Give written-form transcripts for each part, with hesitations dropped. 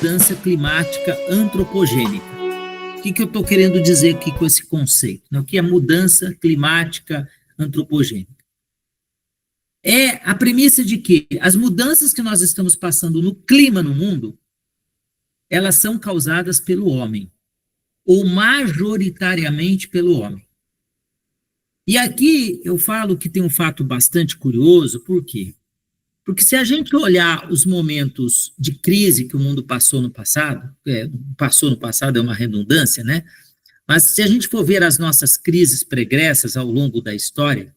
mudança climática antropogênica. O que eu estou querendo dizer aqui com esse conceito? O que é mudança climática antropogênica? É a premissa de que as mudanças que nós estamos passando no clima no mundo, elas são causadas pelo homem, ou majoritariamente pelo homem. E aqui eu falo que tem um fato bastante curioso, por quê? Porque se a gente olhar os momentos de crise que o mundo passou no passado é uma redundância, né? Mas se a gente for ver as nossas crises pregressas ao longo da história,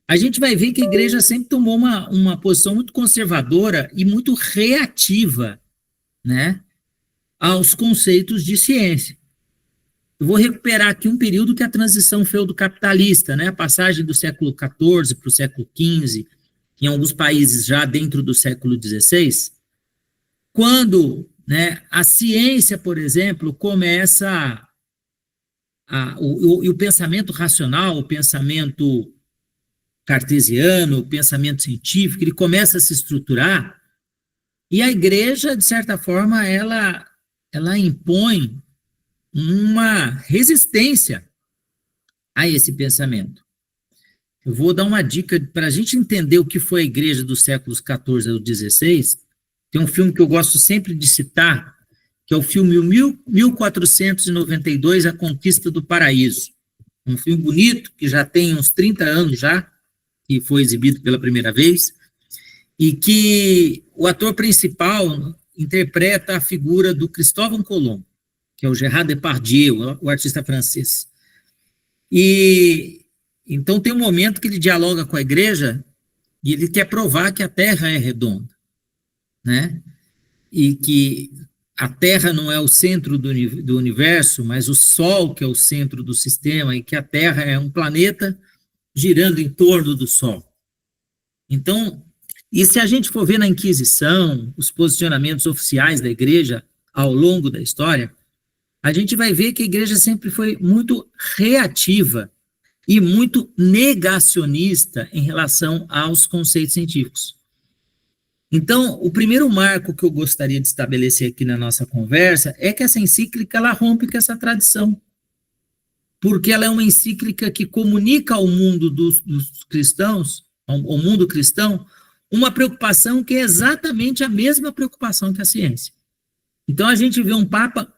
a gente vai ver que a igreja sempre tomou uma posição muito conservadora e muito reativa, né, aos conceitos de ciência. Eu vou recuperar aqui um período que é a transição feudo-capitalista, né, a passagem do século XIV para o século XV, em alguns países já dentro do século XVI, quando, né, a ciência, por exemplo, começa o pensamento racional, o pensamento cartesiano, o pensamento científico, ele começa a se estruturar, e a igreja, de certa forma, ela impõe uma resistência a esse pensamento. Eu vou dar uma dica para a gente entender o que foi a igreja dos séculos XIV ao XVI. Tem um filme que eu gosto sempre de citar, que é o filme 1492, A Conquista do Paraíso. Um filme bonito, que já tem uns 30 anos já, que foi exibido pela primeira vez, e que o ator principal interpreta a figura do Cristóvão Colombo, que é o Gérard Depardieu, o artista francês. E então tem um momento que ele dialoga com a igreja e ele quer provar que a Terra é redonda, né? E que a Terra não é o centro do universo, mas o Sol que é o centro do sistema, e que a Terra é um planeta girando em torno do Sol. Então, e se a gente for ver na Inquisição, os posicionamentos oficiais da igreja ao longo da história, a gente vai ver que a igreja sempre foi muito reativa e muito negacionista em relação aos conceitos científicos. Então, o primeiro marco que eu gostaria de estabelecer aqui na nossa conversa é que essa encíclica, ela rompe com essa tradição, porque ela é uma encíclica que comunica ao mundo dos cristãos, ao mundo cristão, uma preocupação que é exatamente a mesma preocupação que a ciência. Então, a gente vê um Papa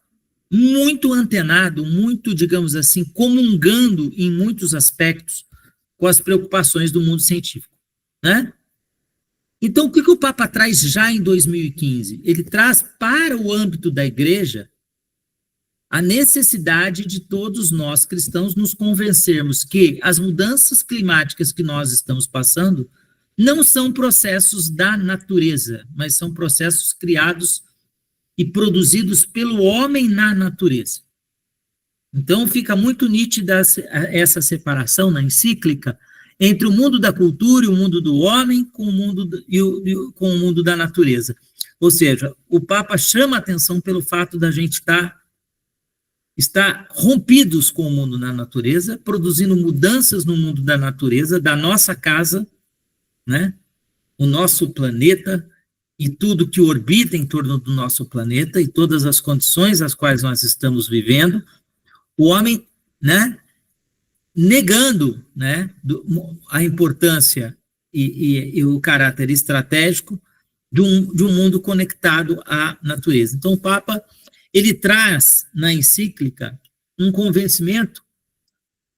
muito antenado, muito, digamos assim, comungando em muitos aspectos com as preocupações do mundo científico, né? Então, o que o Papa traz já em 2015? Ele traz para o âmbito da igreja a necessidade de todos nós cristãos nos convencermos que as mudanças climáticas que nós estamos passando não são processos da natureza, mas são processos criados e produzidos pelo homem na natureza. Então, fica muito nítida essa separação na encíclica entre o mundo da cultura e o mundo do homem com o mundo da natureza. Ou seja, o Papa chama a atenção pelo fato da gente estar rompidos com o mundo da natureza, produzindo mudanças no mundo da natureza, da nossa casa, né? O nosso planeta, e tudo que orbita em torno do nosso planeta, e todas as condições às quais nós estamos vivendo, o homem, né, negando, né, a importância e o caráter estratégico de um mundo conectado à natureza. Então, o Papa, ele traz na encíclica um convencimento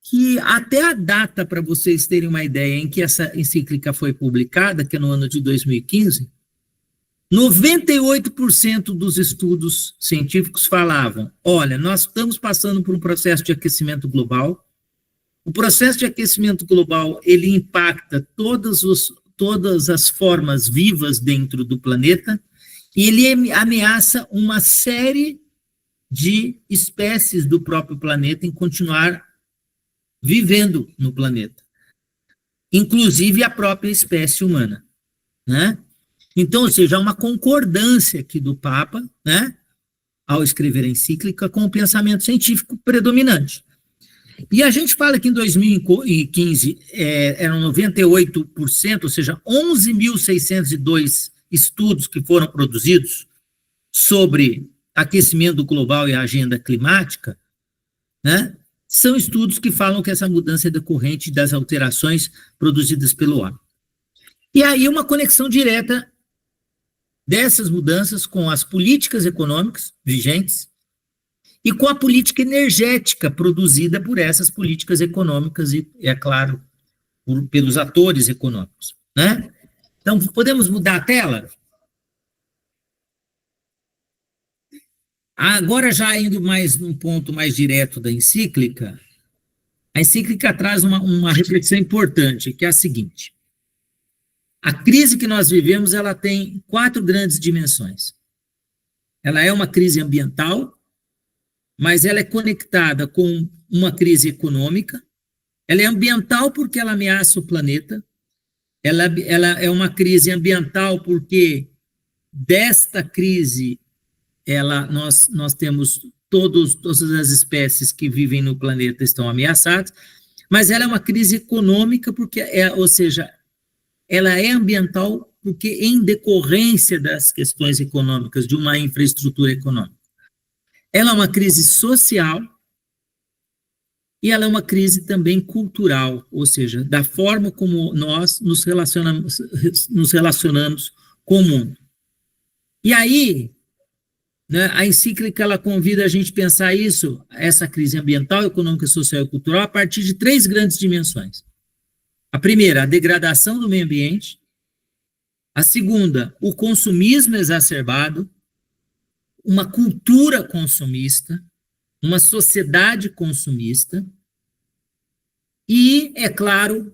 que até a data, para vocês terem uma ideia, em que essa encíclica foi publicada, que é no ano de 2015, 98% dos estudos científicos falavam, olha, nós estamos passando por um processo de aquecimento global, o processo de aquecimento global, ele impacta todas as formas vivas dentro do planeta, e ele ameaça uma série de espécies do próprio planeta em continuar vivendo no planeta, inclusive a própria espécie humana, né? Então, ou seja, há uma concordância aqui do Papa, né, ao escrever a encíclica, com o pensamento científico predominante. E a gente fala que em 2015 eram 98%, ou seja, 11.602 estudos que foram produzidos sobre aquecimento global e a agenda climática, né, são estudos que falam que essa mudança é decorrente das alterações produzidas pelo homem. E aí uma conexão direta dessas mudanças com as políticas econômicas vigentes e com a política energética produzida por essas políticas econômicas e, é claro, pelos atores econômicos, né? Então, podemos mudar a tela? Agora, já indo mais num ponto mais direto da encíclica, a encíclica traz uma reflexão importante, que é a seguinte: a crise que nós vivemos, ela tem 4 grandes dimensões. Ela é uma crise ambiental, mas ela é conectada com uma crise econômica. Ela é ambiental porque ela ameaça o planeta. Ela é uma crise ambiental porque desta crise nós temos todas as espécies que vivem no planeta estão ameaçadas, mas ela é uma crise econômica porque, ou seja, ela é ambiental porque em decorrência das questões econômicas, de uma infraestrutura econômica. Ela é uma crise social e ela é uma crise também cultural, ou seja, da forma como nós nos relacionamos com o mundo. E aí, né, a encíclica ela convida a gente a pensar isso, essa crise ambiental, econômica, social e cultural, a partir de 3 grandes dimensões. A primeira, a degradação do meio ambiente. A segunda, o consumismo exacerbado, uma cultura consumista, uma sociedade consumista, e, é claro,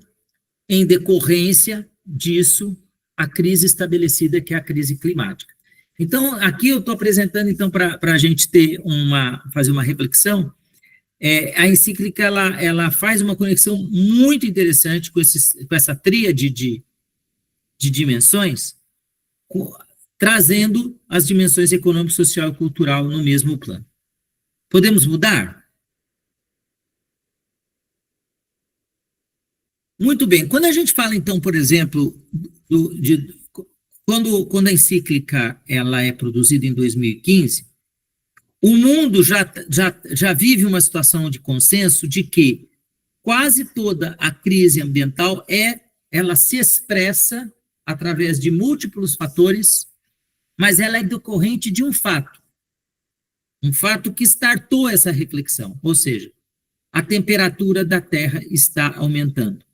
em decorrência disso, a crise estabelecida, que é a crise climática. Então, aqui eu estou apresentando, então, para a gente fazer uma reflexão, a encíclica ela faz uma conexão muito interessante com essa tríade de dimensões, trazendo as dimensões econômica, social e cultural no mesmo plano. Podemos mudar? Muito bem. Quando a gente fala, então, por exemplo, quando a encíclica ela é produzida em 2015, o mundo já vive uma situação de consenso de que quase toda a crise ambiental ela se expressa através de múltiplos fatores, mas ela é decorrente de um fato que startou essa reflexão, ou seja, a temperatura da Terra está aumentando.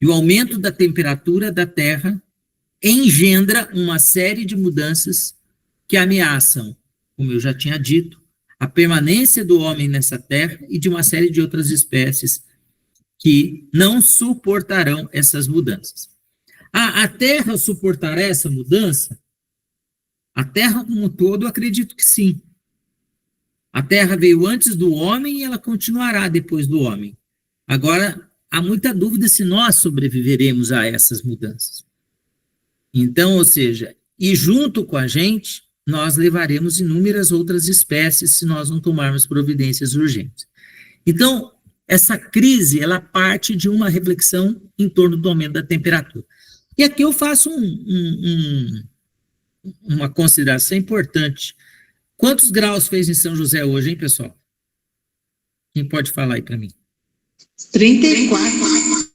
E o aumento da temperatura da Terra engendra uma série de mudanças que ameaçam, como eu já tinha dito, a permanência do homem nessa Terra e de uma série de outras espécies que não suportarão essas mudanças. A Terra suportará essa mudança? A Terra como um todo, eu acredito que sim. A Terra veio antes do homem e ela continuará depois do homem. Agora, há muita dúvida se nós sobreviveremos a essas mudanças. Então, ou seja, e junto com a gente, nós levaremos inúmeras outras espécies se nós não tomarmos providências urgentes. Então, essa crise, ela parte de uma reflexão em torno do aumento da temperatura. E aqui eu faço uma consideração importante. Quantos graus fez em São José hoje, hein, pessoal? Quem pode falar aí para mim? 34.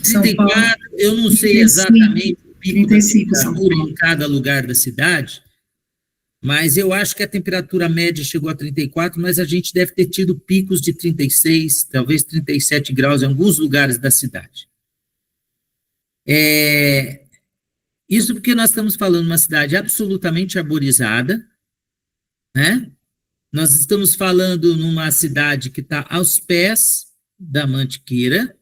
34, eu não sei exatamente o pico da temperatura em cada lugar da cidade, mas eu acho que a temperatura média chegou a 34, mas a gente deve ter tido picos de 36, talvez 37 graus em alguns lugares da cidade. Isso porque nós estamos falando de uma cidade absolutamente arborizada, né? Nós estamos falando numa cidade que está aos pés da Mantiqueira,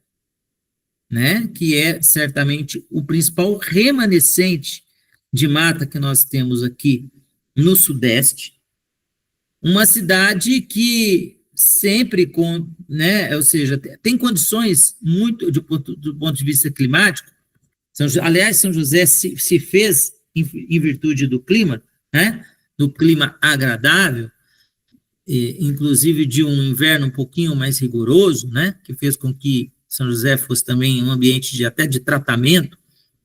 né? Que é certamente o principal remanescente de mata que nós temos aqui no Sudeste. Uma cidade que sempre, né? Ou seja, tem condições muito do ponto de vista climático. Aliás, São José se fez em virtude do clima, né? Do clima agradável, inclusive de um inverno um pouquinho mais rigoroso, né? Que fez com que São José fosse também um ambiente até de tratamento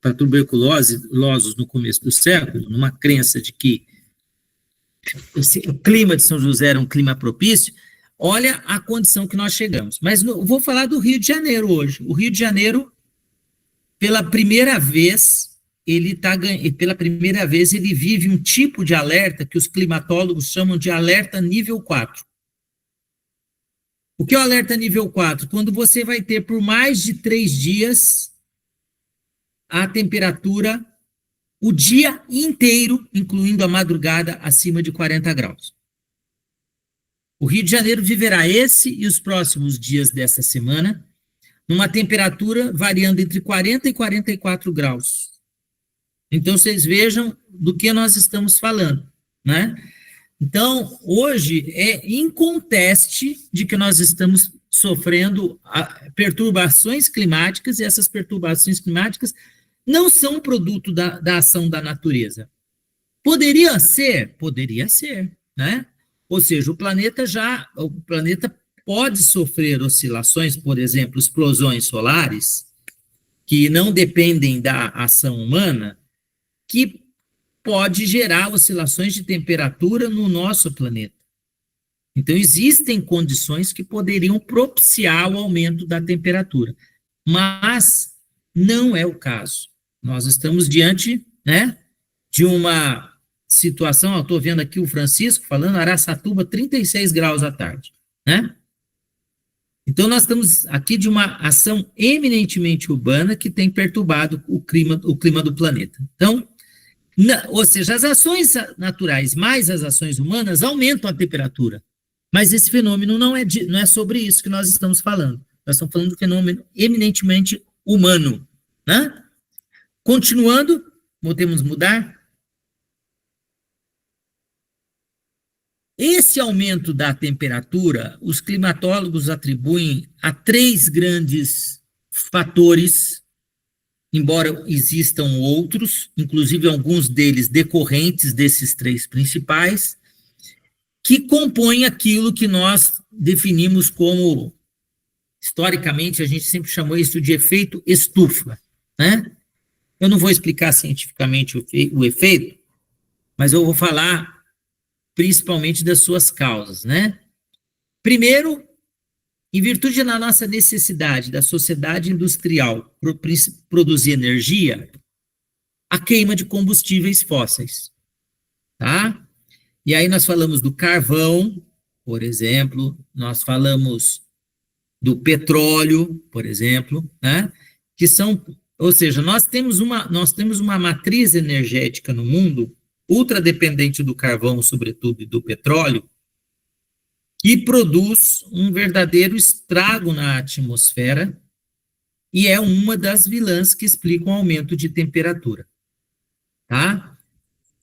para tuberculose no começo do século, numa crença de que o clima de São José era um clima propício, olha a condição que nós chegamos. Mas vou falar do Rio de Janeiro hoje. O Rio de Janeiro, pela primeira vez, ele vive um tipo de alerta que os climatólogos chamam de alerta nível 4. O que é o alerta nível 4? Quando você vai ter por mais de 3 dias a temperatura, o dia inteiro, incluindo a madrugada, acima de 40 graus. O Rio de Janeiro viverá esse e os próximos dias dessa semana numa temperatura variando entre 40 e 44 graus. Então, vocês vejam do que nós estamos falando, né? Então, hoje é inconteste de que nós estamos sofrendo perturbações climáticas, e essas perturbações climáticas não são produto da ação da natureza. Poderia ser, né? Ou seja, o planeta pode sofrer oscilações, por exemplo, explosões solares, que não dependem da ação humana, que pode gerar oscilações de temperatura no nosso planeta. Então, existem condições que poderiam propiciar o aumento da temperatura, mas não é o caso. Nós estamos diante, né, de uma situação, eu estou vendo aqui o Francisco falando, Araçatuba, 36 graus à tarde, né? Então, nós estamos aqui de uma ação eminentemente urbana que tem perturbado o clima do planeta. Então, ou seja, as ações naturais mais as ações humanas aumentam a temperatura. Mas esse fenômeno não é sobre isso que nós estamos falando. Nós estamos falando de um fenômeno eminentemente humano, né? Continuando, podemos mudar. Esse aumento da temperatura, os climatólogos atribuem a 3 grandes fatores, embora existam outros, inclusive alguns deles decorrentes desses 3 principais, que compõem aquilo que nós definimos como, historicamente, a gente sempre chamou isso de efeito estufa, né? Eu não vou explicar cientificamente o efeito, mas eu vou falar principalmente das suas causas, né? Primeiro, em virtude da nossa necessidade da sociedade industrial produzir energia, a queima de combustíveis fósseis, tá? E aí nós falamos do carvão, por exemplo, nós falamos do petróleo, por exemplo, né? Que são, ou seja, nós temos uma matriz energética no mundo ultra dependente do carvão, sobretudo, e do petróleo, que produz um verdadeiro estrago na atmosfera e é uma das vilãs que explicam o aumento de temperatura, tá?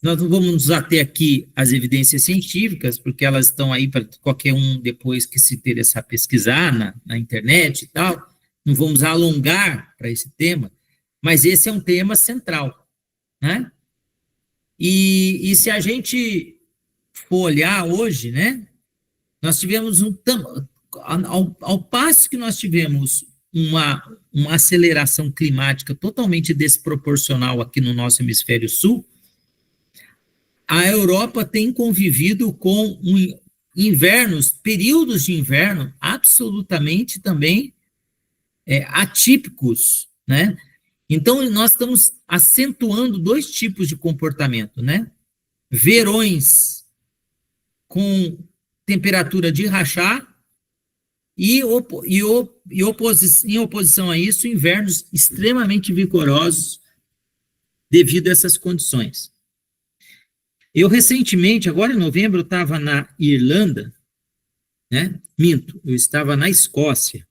Nós não vamos nos ater aqui às evidências científicas, porque elas estão aí para qualquer um depois que se interessar pesquisar na internet e tal, não vamos alongar para esse tema, mas esse é um tema central, né? E se a gente for olhar hoje, né, nós tivemos ao passo que nós tivemos uma aceleração climática totalmente desproporcional aqui no nosso hemisfério sul, a Europa tem convivido com períodos de inverno absolutamente também atípicos, né? Então, nós estamos acentuando 2 tipos de comportamento, né? Verões com temperatura de rachar e em oposição a isso, invernos extremamente vigorosos devido a essas condições. Eu recentemente, agora em novembro, eu estava na Irlanda, né? Eu estava na Escócia,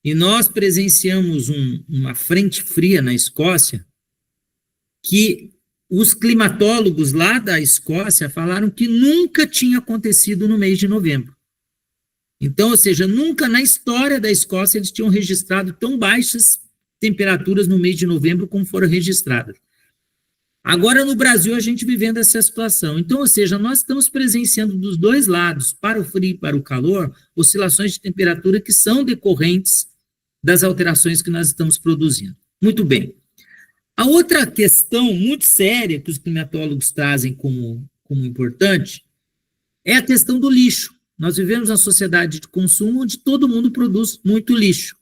e nós presenciamos uma frente fria na Escócia, que os climatólogos lá da Escócia falaram que nunca tinha acontecido no mês de novembro. Então, ou seja, nunca na história da Escócia eles tinham registrado tão baixas temperaturas no mês de novembro como foram registradas. Agora, no Brasil, a gente vivendo essa situação. Então, ou seja, nós estamos presenciando dos 2 lados, para o frio e para o calor, oscilações de temperatura que são decorrentes das alterações que nós estamos produzindo. Muito bem. A outra questão muito séria que os climatólogos trazem como importante é a questão do lixo. Nós vivemos uma sociedade de consumo onde todo mundo produz muito lixo.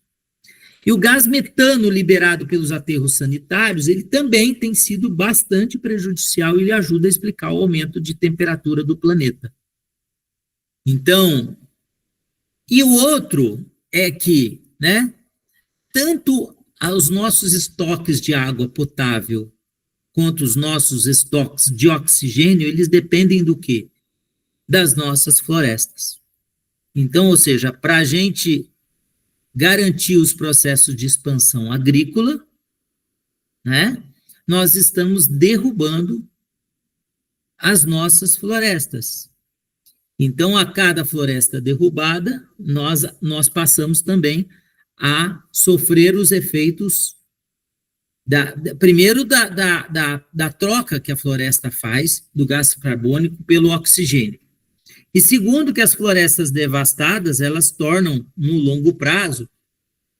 E o gás metano liberado pelos aterros sanitários, ele também tem sido bastante prejudicial e ele ajuda a explicar o aumento de temperatura do planeta. Então, e o outro é que, né, tanto os nossos estoques de água potável quanto os nossos estoques de oxigênio, eles dependem do quê? Das nossas florestas. Então, ou seja, para a gente garantir os processos de expansão agrícola, né, nós estamos derrubando as nossas florestas. Então, a cada floresta derrubada, nós passamos também a sofrer os efeitos, primeiro, da troca que a floresta faz do gás carbônico pelo oxigênio. E segundo, que as florestas devastadas, elas tornam, no longo prazo,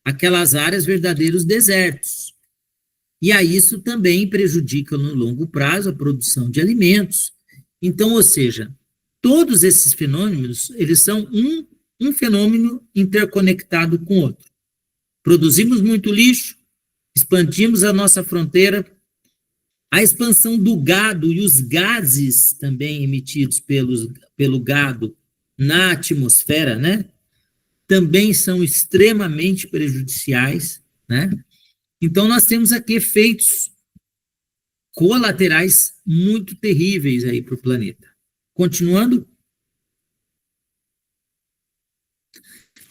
aquelas áreas verdadeiros desertos. E aí isso também prejudica, no longo prazo, a produção de alimentos. Então, ou seja, todos esses fenômenos, eles são um fenômeno interconectado com o outro. Produzimos muito lixo, expandimos a nossa fronteira, a expansão do gado e os gases também emitidos pelo gado na atmosfera, né, também são extremamente prejudiciais, né? Então, nós temos aqui efeitos colaterais muito terríveis aí para o planeta. Continuando.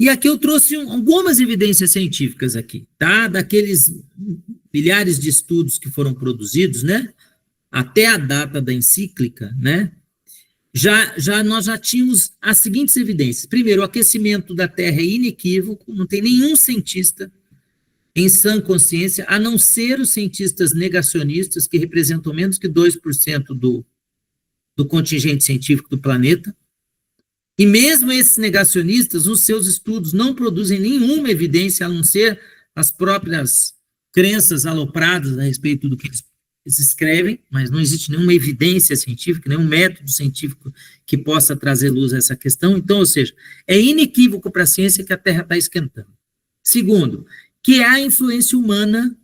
E aqui eu trouxe algumas evidências científicas aqui, tá? Daqueles milhares de estudos que foram produzidos, né? Até a data da encíclica, né? Nós já tínhamos as seguintes evidências. Primeiro, o aquecimento da Terra é inequívoco, não tem nenhum cientista em sã consciência, a não ser os cientistas negacionistas, que representam menos que 2% do contingente científico do planeta. E mesmo esses negacionistas, os seus estudos não produzem nenhuma evidência, a não ser as próprias crenças alopradas a respeito do que eles escrevem, mas não existe nenhuma evidência científica, nenhum método científico que possa trazer luz a essa questão. Então, ou seja, é inequívoco para a ciência que a Terra está esquentando. Segundo, que é a influência humana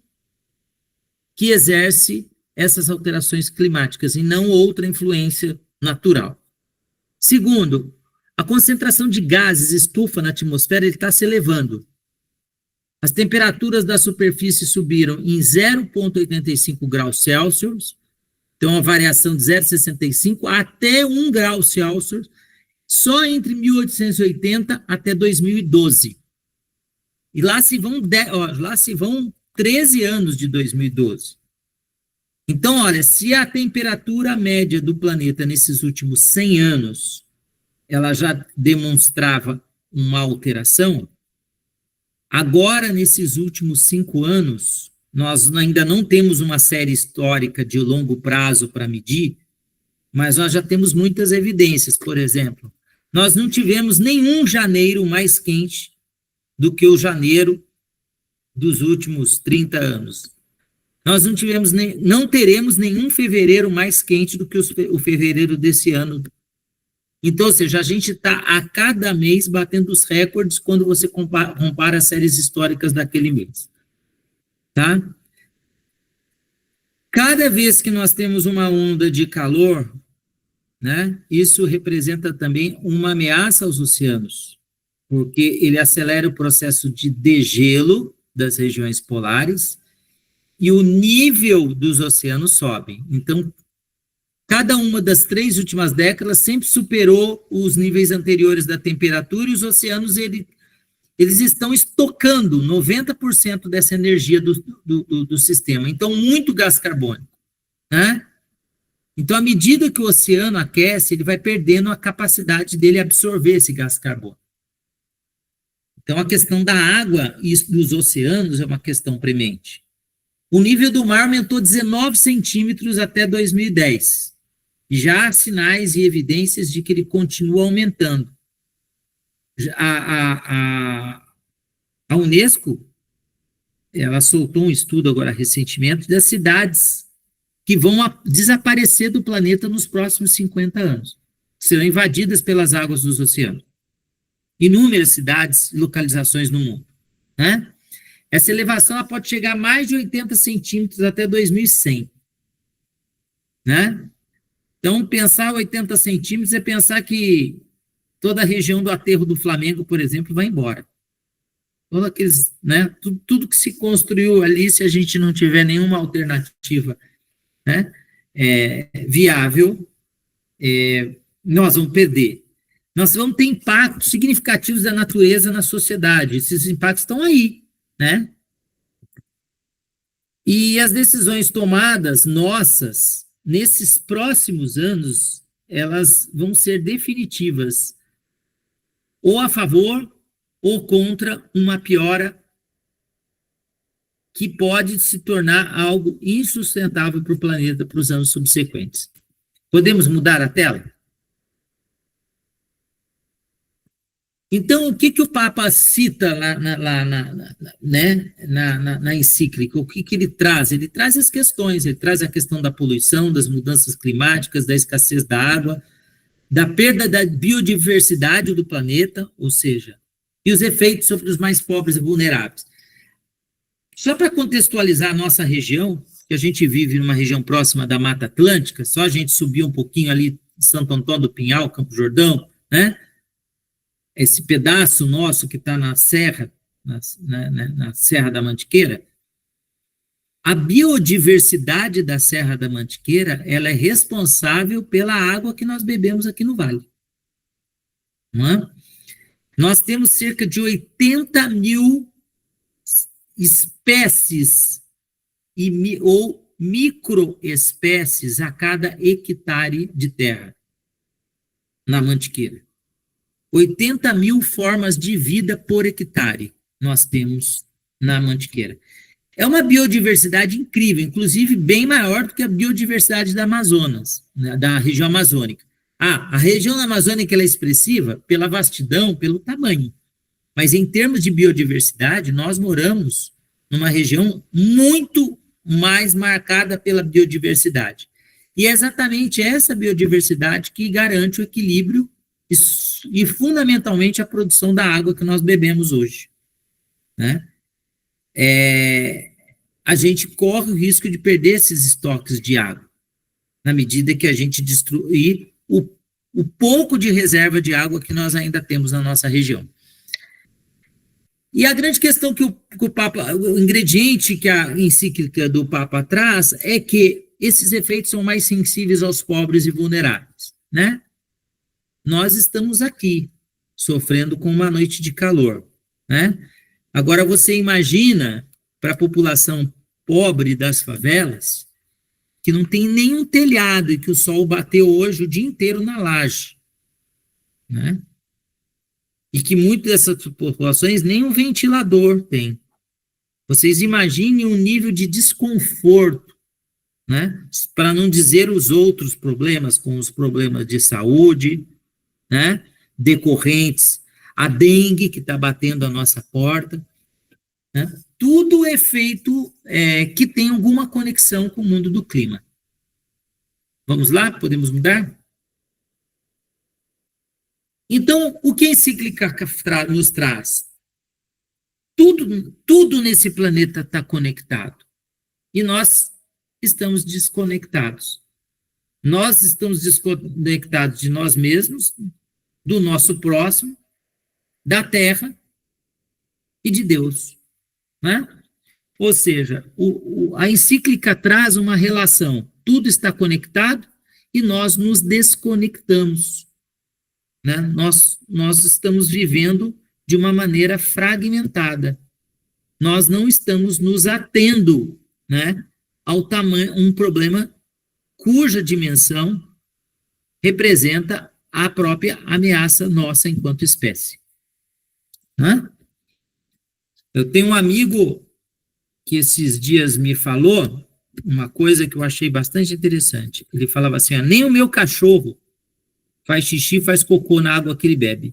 que exerce essas alterações climáticas e não outra influência natural. Segundo, a concentração de gases estufa na atmosfera está se elevando. As temperaturas da superfície subiram em 0,85 graus Celsius, então uma variação de 0,65 até 1 grau Celsius, só entre 1880 até 2012. E lá se vão 13 anos de 2012. Então, olha, se a temperatura média do planeta nesses últimos 100 anos, ela já demonstrava uma alteração, agora, nesses últimos 5 anos, nós ainda não temos uma série histórica de longo prazo para medir, mas nós já temos muitas evidências. Por exemplo, nós não tivemos nenhum janeiro mais quente do que o janeiro dos últimos 30 anos. Nós não teremos nenhum fevereiro mais quente do que o fevereiro desse ano. Então, ou seja, a gente está a cada mês batendo os recordes quando você compara as séries históricas daquele mês. Tá? Cada vez que nós temos uma onda de calor, né, isso representa também uma ameaça aos oceanos, porque ele acelera o processo de degelo das regiões polares e o nível dos oceanos sobe. Então, cada uma das 3 últimas décadas sempre superou os níveis anteriores da temperatura e os oceanos, eles estão estocando 90% dessa energia do sistema. Então, muito gás carbônico, né? Então, à medida que o oceano aquece, ele vai perdendo a capacidade dele absorver esse gás carbônico. Então, a questão da água e dos oceanos é uma questão premente. O nível do mar aumentou 19 centímetros até 2010. E já há sinais e evidências de que ele continua aumentando. A Unesco ela soltou um estudo agora recentemente das cidades que vão desaparecer do planeta nos próximos 50 anos. Serão invadidas pelas águas dos oceanos. Inúmeras cidades e localizações no mundo. Né? Essa elevação ela pode chegar a mais de 80 centímetros até 2100. Né? Então, pensar 80 centímetros é pensar que toda a região do aterro do Flamengo, por exemplo, vai embora. Todos aqueles, né, tudo que se construiu ali, se a gente não tiver nenhuma alternativa, né, viável, nós vamos perder. Nós vamos ter impactos significativos da natureza na sociedade. Esses impactos estão aí, né? E as decisões tomadas nossas nesses próximos anos, elas vão ser definitivas, ou a favor ou contra uma piora que pode se tornar algo insustentável para o planeta para os anos subsequentes. Podemos mudar a tela? Então, o que o Papa cita lá na encíclica? O que ele traz? Ele traz as questões, ele traz a questão da poluição, das mudanças climáticas, da escassez da água, da perda da biodiversidade do planeta, ou seja, e os efeitos sobre os mais pobres e vulneráveis. Só para contextualizar a nossa região, que a gente vive numa região próxima da Mata Atlântica, só a gente subir um pouquinho ali de Santo Antônio do Pinhal, Campo Jordão, né? Esse pedaço nosso que está na Serra, na Serra da Mantiqueira, a biodiversidade da Serra da Mantiqueira, ela é responsável pela água que nós bebemos aqui no Vale. Não é? Nós temos cerca de 80 mil espécies ou microespécies a cada hectare de terra na Mantiqueira. 80 mil formas de vida por hectare nós temos na Mantiqueira. É uma biodiversidade incrível, inclusive bem maior do que a biodiversidade da Amazonas, né, da região amazônica. A região amazônica ela é expressiva pela vastidão, pelo tamanho. Mas em termos de biodiversidade, nós moramos numa região muito mais marcada pela biodiversidade. E é exatamente essa biodiversidade que garante o equilíbrio e fundamentalmente a produção da água que nós bebemos hoje. Né? A gente corre o risco de perder esses estoques de água, na medida que a gente destruir o pouco de reserva de água que nós ainda temos na nossa região. E a grande questão que o Papa, o ingrediente que a encíclica do Papa traz é que esses efeitos são mais sensíveis aos pobres e vulneráveis, né? Nós estamos aqui, sofrendo com uma noite de calor, né? Agora você imagina para a população pobre das favelas, que não tem nenhum telhado e que o sol bateu hoje o dia inteiro na laje, né? E que muitas dessas populações nem um ventilador tem. Vocês imaginem o nível de desconforto, né? Para não dizer os outros problemas, como os problemas de saúde, né? Decorrentes, a dengue que está batendo a nossa porta, né? Tudo é feito que tem alguma conexão com o mundo do clima. Vamos lá? Podemos mudar? Então, o que a encíclica nos traz? Tudo nesse planeta está conectado. E nós estamos desconectados. Nós estamos desconectados de nós mesmos, do nosso próximo, da Terra e de Deus. Né? Ou seja, a encíclica traz uma relação. Tudo está conectado e nós nos desconectamos. Né? Nós estamos vivendo de uma maneira fragmentada. Nós não estamos nos atendo, né, ao tamanho, um problema cuja dimensão representa a própria ameaça nossa enquanto espécie. Né? Eu tenho um amigo que esses dias me falou uma coisa que eu achei bastante interessante. Ele falava assim, nem o meu cachorro faz xixi, faz cocô na água que ele bebe.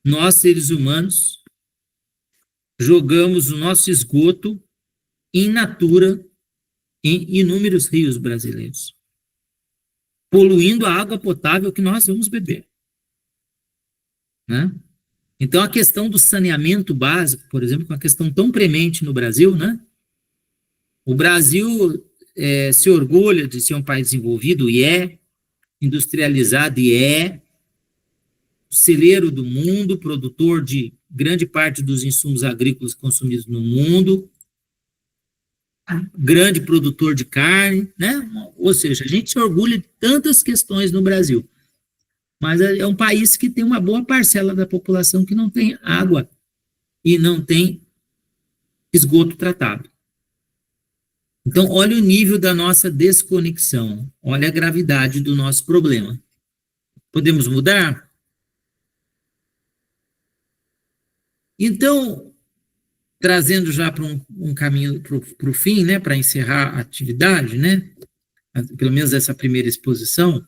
Nós, seres humanos, jogamos o nosso esgoto in natura em inúmeros rios brasileiros, poluindo a água potável que nós vamos beber, né? Então, a questão do saneamento básico, por exemplo, é uma questão tão premente no Brasil, né? O Brasil se orgulha de ser um país desenvolvido, e é, industrializado, e é, celeiro do mundo, produtor de grande parte dos insumos agrícolas consumidos no mundo, grande produtor de carne, né? Ou seja, a gente se orgulha de tantas questões no Brasil, mas é um país que tem uma boa parcela da população que não tem água e não tem esgoto tratado. Então, olha o nível da nossa desconexão, olha a gravidade do nosso problema. Podemos mudar? Então, trazendo já para um caminho para o fim, né, para encerrar a atividade, né, pelo menos essa primeira exposição,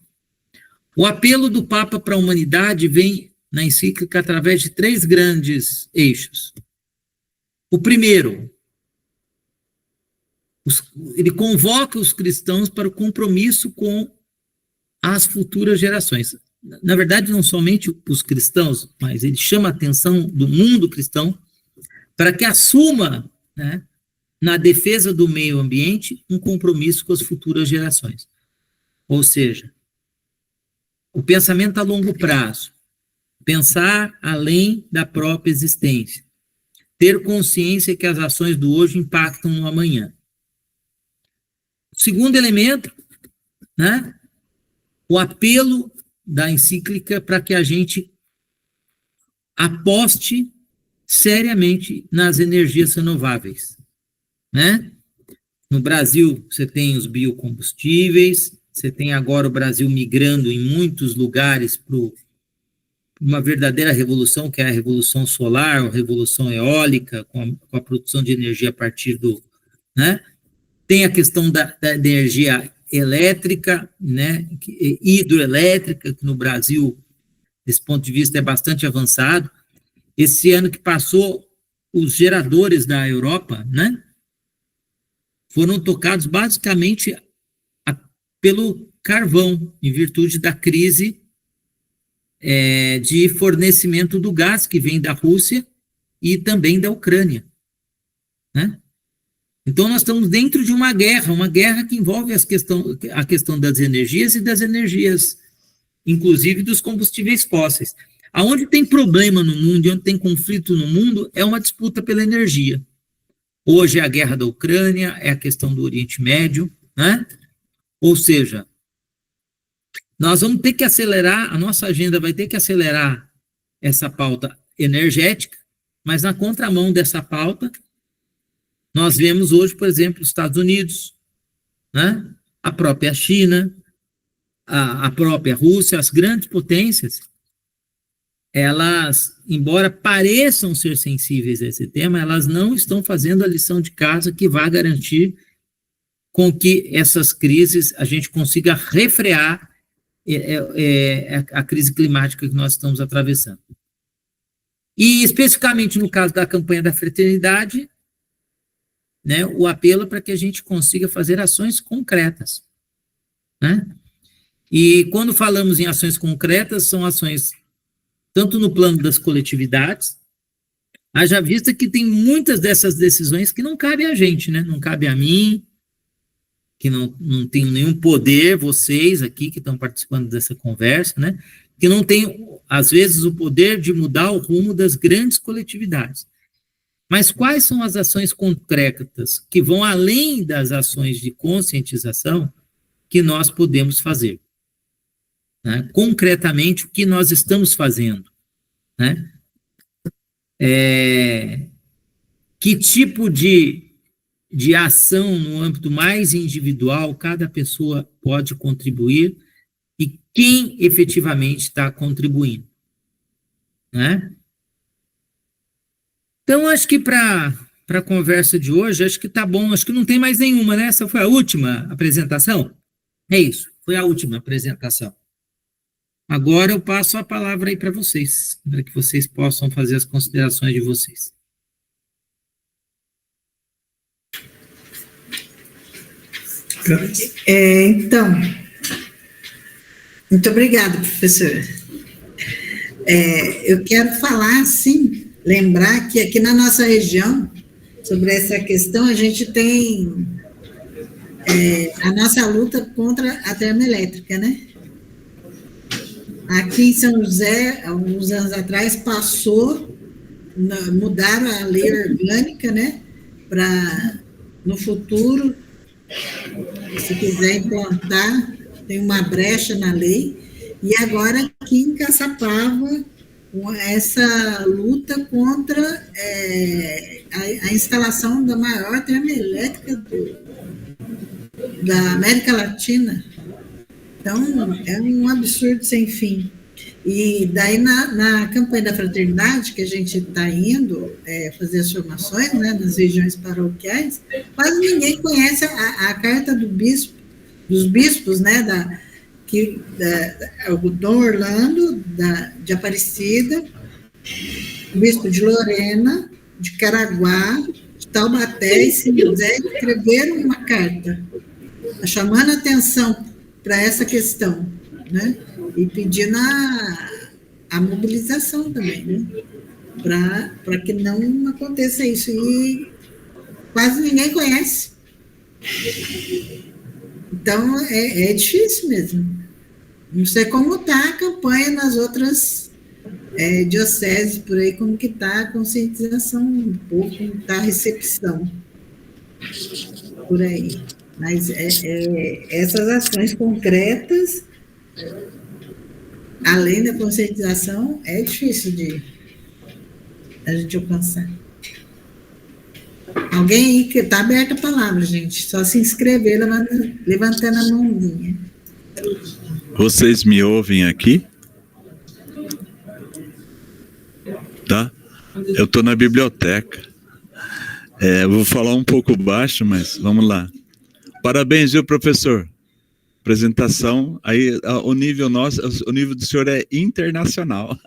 o apelo do Papa para a humanidade vem na encíclica através de 3 grandes eixos. O primeiro, ele convoca os cristãos para o compromisso com as futuras gerações. Na verdade, não somente os cristãos, mas ele chama a atenção do mundo cristão para que assuma, né, na defesa do meio ambiente, um compromisso com as futuras gerações. Ou seja, o pensamento a longo prazo, pensar além da própria existência, ter consciência que as ações do hoje impactam no amanhã. O segundo elemento, né, o apelo da encíclica para que a gente aposte seriamente nas energias renováveis, né? No Brasil, você tem os biocombustíveis, você tem agora o Brasil migrando em muitos lugares para uma verdadeira revolução, que é a revolução solar, a revolução eólica, com a produção de energia a partir do, né? Tem a questão da energia elétrica, né, hidroelétrica, que no Brasil, desse ponto de vista, é bastante avançado. Esse ano que passou, os geradores da Europa, né, foram tocados basicamente pelo carvão, em virtude da crise de fornecimento do gás que vem da Rússia e também da Ucrânia, né? Então, nós estamos dentro de uma guerra que envolve a questão das energias e das energias, inclusive dos combustíveis fósseis. Aonde tem problema no mundo e onde tem conflito no mundo, é uma disputa pela energia. Hoje é a guerra da Ucrânia, é a questão do Oriente Médio, né? Ou seja, nós vamos ter que acelerar, a nossa agenda vai ter que acelerar essa pauta energética, mas na contramão dessa pauta, nós vemos hoje, por exemplo, os Estados Unidos, né? A própria China, a própria Rússia, as grandes potências, elas, embora pareçam ser sensíveis a esse tema, elas não estão fazendo a lição de casa que vai garantir com que essas crises a gente consiga refrear a crise climática que nós estamos atravessando. E, especificamente no caso da campanha da fraternidade, né, o apelo para que a gente consiga fazer ações concretas, né? E quando falamos em ações concretas, são ações tanto no plano das coletividades, haja vista que tem muitas dessas decisões que não cabem a gente, né? Não cabe a mim, que não tem nenhum poder, vocês aqui que estão participando dessa conversa, né? Que não tem, às vezes, o poder de mudar o rumo das grandes coletividades. Mas quais são as ações concretas que vão além das ações de conscientização que nós podemos fazer? Né? Concretamente, o que nós estamos fazendo? Né? Que tipo de ação no âmbito mais individual cada pessoa pode contribuir e quem efetivamente está contribuindo? Né? Então, acho que para a conversa de hoje, acho que tá bom, acho que não tem mais nenhuma, né? Essa foi a última apresentação? É isso, foi a última apresentação. Agora eu passo a palavra aí para vocês, para que vocês possam fazer as considerações de vocês. Então, muito obrigada, professora. Eu quero falar, assim, lembrar que aqui na nossa região, sobre essa questão, a gente tem a nossa luta contra a termoelétrica, né? Aqui em São José, alguns anos atrás, mudaram a lei orgânica, né? Para, no futuro, se quiser implantar, tem uma brecha na lei. E agora, aqui em Caçapava, essa luta contra a instalação da maior termoelétrica da América Latina. Então, é um absurdo sem fim. E daí, na campanha da fraternidade, que a gente está indo fazer as formações, né, nas regiões paroquiais, quase ninguém conhece a carta dos bispos, né, o Dom Orlando, de Aparecida, o bispo de Lorena, de Caraguá, de Taubaté e São José, escreveram uma carta chamando a atenção para essa questão, né? E pedindo a mobilização também, né? Para que não aconteça isso. E quase ninguém conhece. Então, é difícil mesmo. Não sei como está a campanha nas outras dioceses por aí, como que está a conscientização do povo, como está a recepção por aí. Mas essas ações concretas, além da conscientização, é difícil de a gente alcançar. Alguém aí que está aberta a palavra, gente. Só se inscrever levantando a mãozinha. Vocês me ouvem aqui? Tá? Eu estou na biblioteca. Eu vou falar um pouco baixo, mas vamos lá. Parabéns, viu, professor? Apresentação. Aí, o nível do senhor é internacional.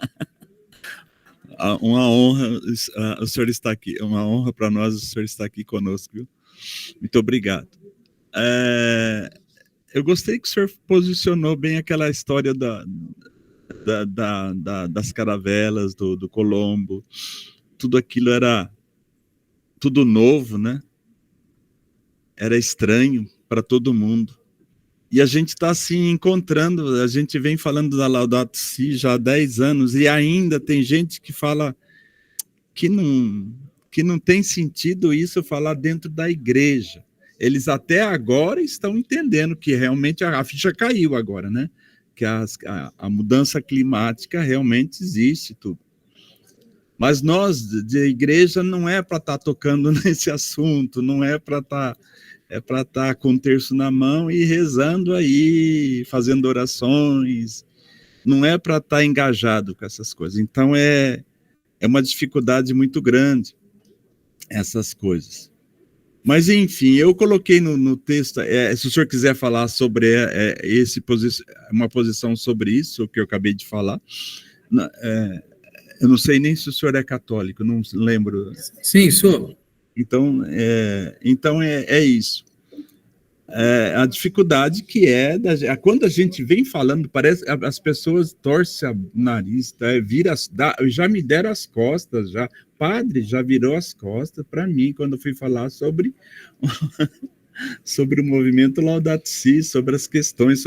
Uma honra o senhor estar aqui. Uma honra para nós o senhor estar aqui conosco, viu? Muito obrigado. Eu gostei que o senhor posicionou bem aquela história das caravelas, do Colombo. Tudo aquilo era tudo novo, né? Era estranho para todo mundo. E a gente está se encontrando, a gente vem falando da Laudato Si já há 10 anos, e ainda tem gente que fala que não tem sentido isso falar dentro da igreja. Eles até agora estão entendendo que realmente a ficha caiu agora, né? Que a mudança climática realmente existe, tudo. Mas nós, de igreja, não é para estar tocando nesse assunto, não é para estar... É para estar com o terço na mão e rezando aí, fazendo orações. Não é para estar engajado com essas coisas. Então, é uma dificuldade muito grande, essas coisas. Mas, enfim, eu coloquei no texto, se o senhor quiser falar sobre uma posição sobre isso, o que eu acabei de falar, eu não sei nem se o senhor é católico, não lembro. Sim, sou. Então, é isso. A dificuldade que quando a gente vem falando, parece as pessoas torcem o nariz, tá? Já me deram as costas, padre já virou as costas para mim quando eu fui falar sobre o movimento Laudato Si, sobre as questões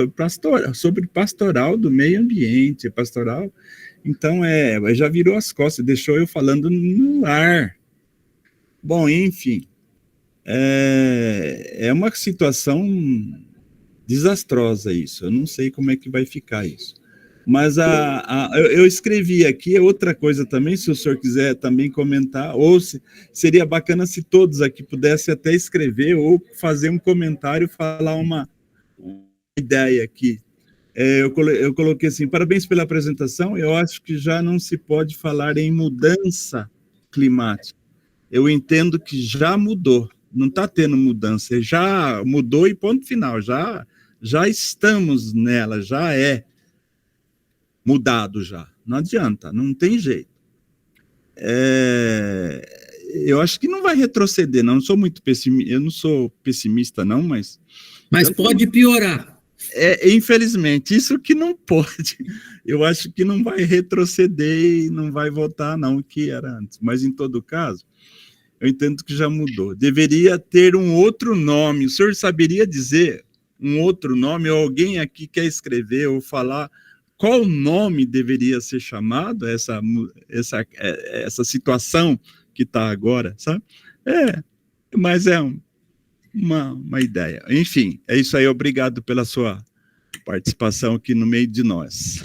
sobre pastoral do meio ambiente, pastoral. Então já virou as costas, deixou eu falando no ar. Bom, enfim. É uma situação desastrosa isso, eu não sei como é que vai ficar isso. Mas eu escrevi aqui, outra coisa também, se o senhor quiser também comentar, ou seria bacana se todos aqui pudessem até escrever, ou fazer um comentário, falar uma ideia aqui. Eu coloquei assim, parabéns pela apresentação, eu acho que já não se pode falar em mudança climática. Eu entendo que já mudou. Não está tendo mudança, já mudou e ponto final, já estamos nela, já é mudado já, não adianta, não tem jeito. Eu acho que não vai retroceder, não sou muito pessimista, eu não sou pessimista não, mas Mas pode piorar. Infelizmente, isso que não pode. Eu acho que não vai retroceder e não vai voltar, não, o que era antes. Mas, em todo caso, eu entendo que já mudou. Deveria ter um outro nome. O senhor saberia dizer um outro nome? Ou alguém aqui quer escrever ou falar qual nome deveria ser chamado essa situação que está agora, sabe? Mas é uma ideia. Enfim, é isso aí. Obrigado pela sua participação aqui no meio de nós.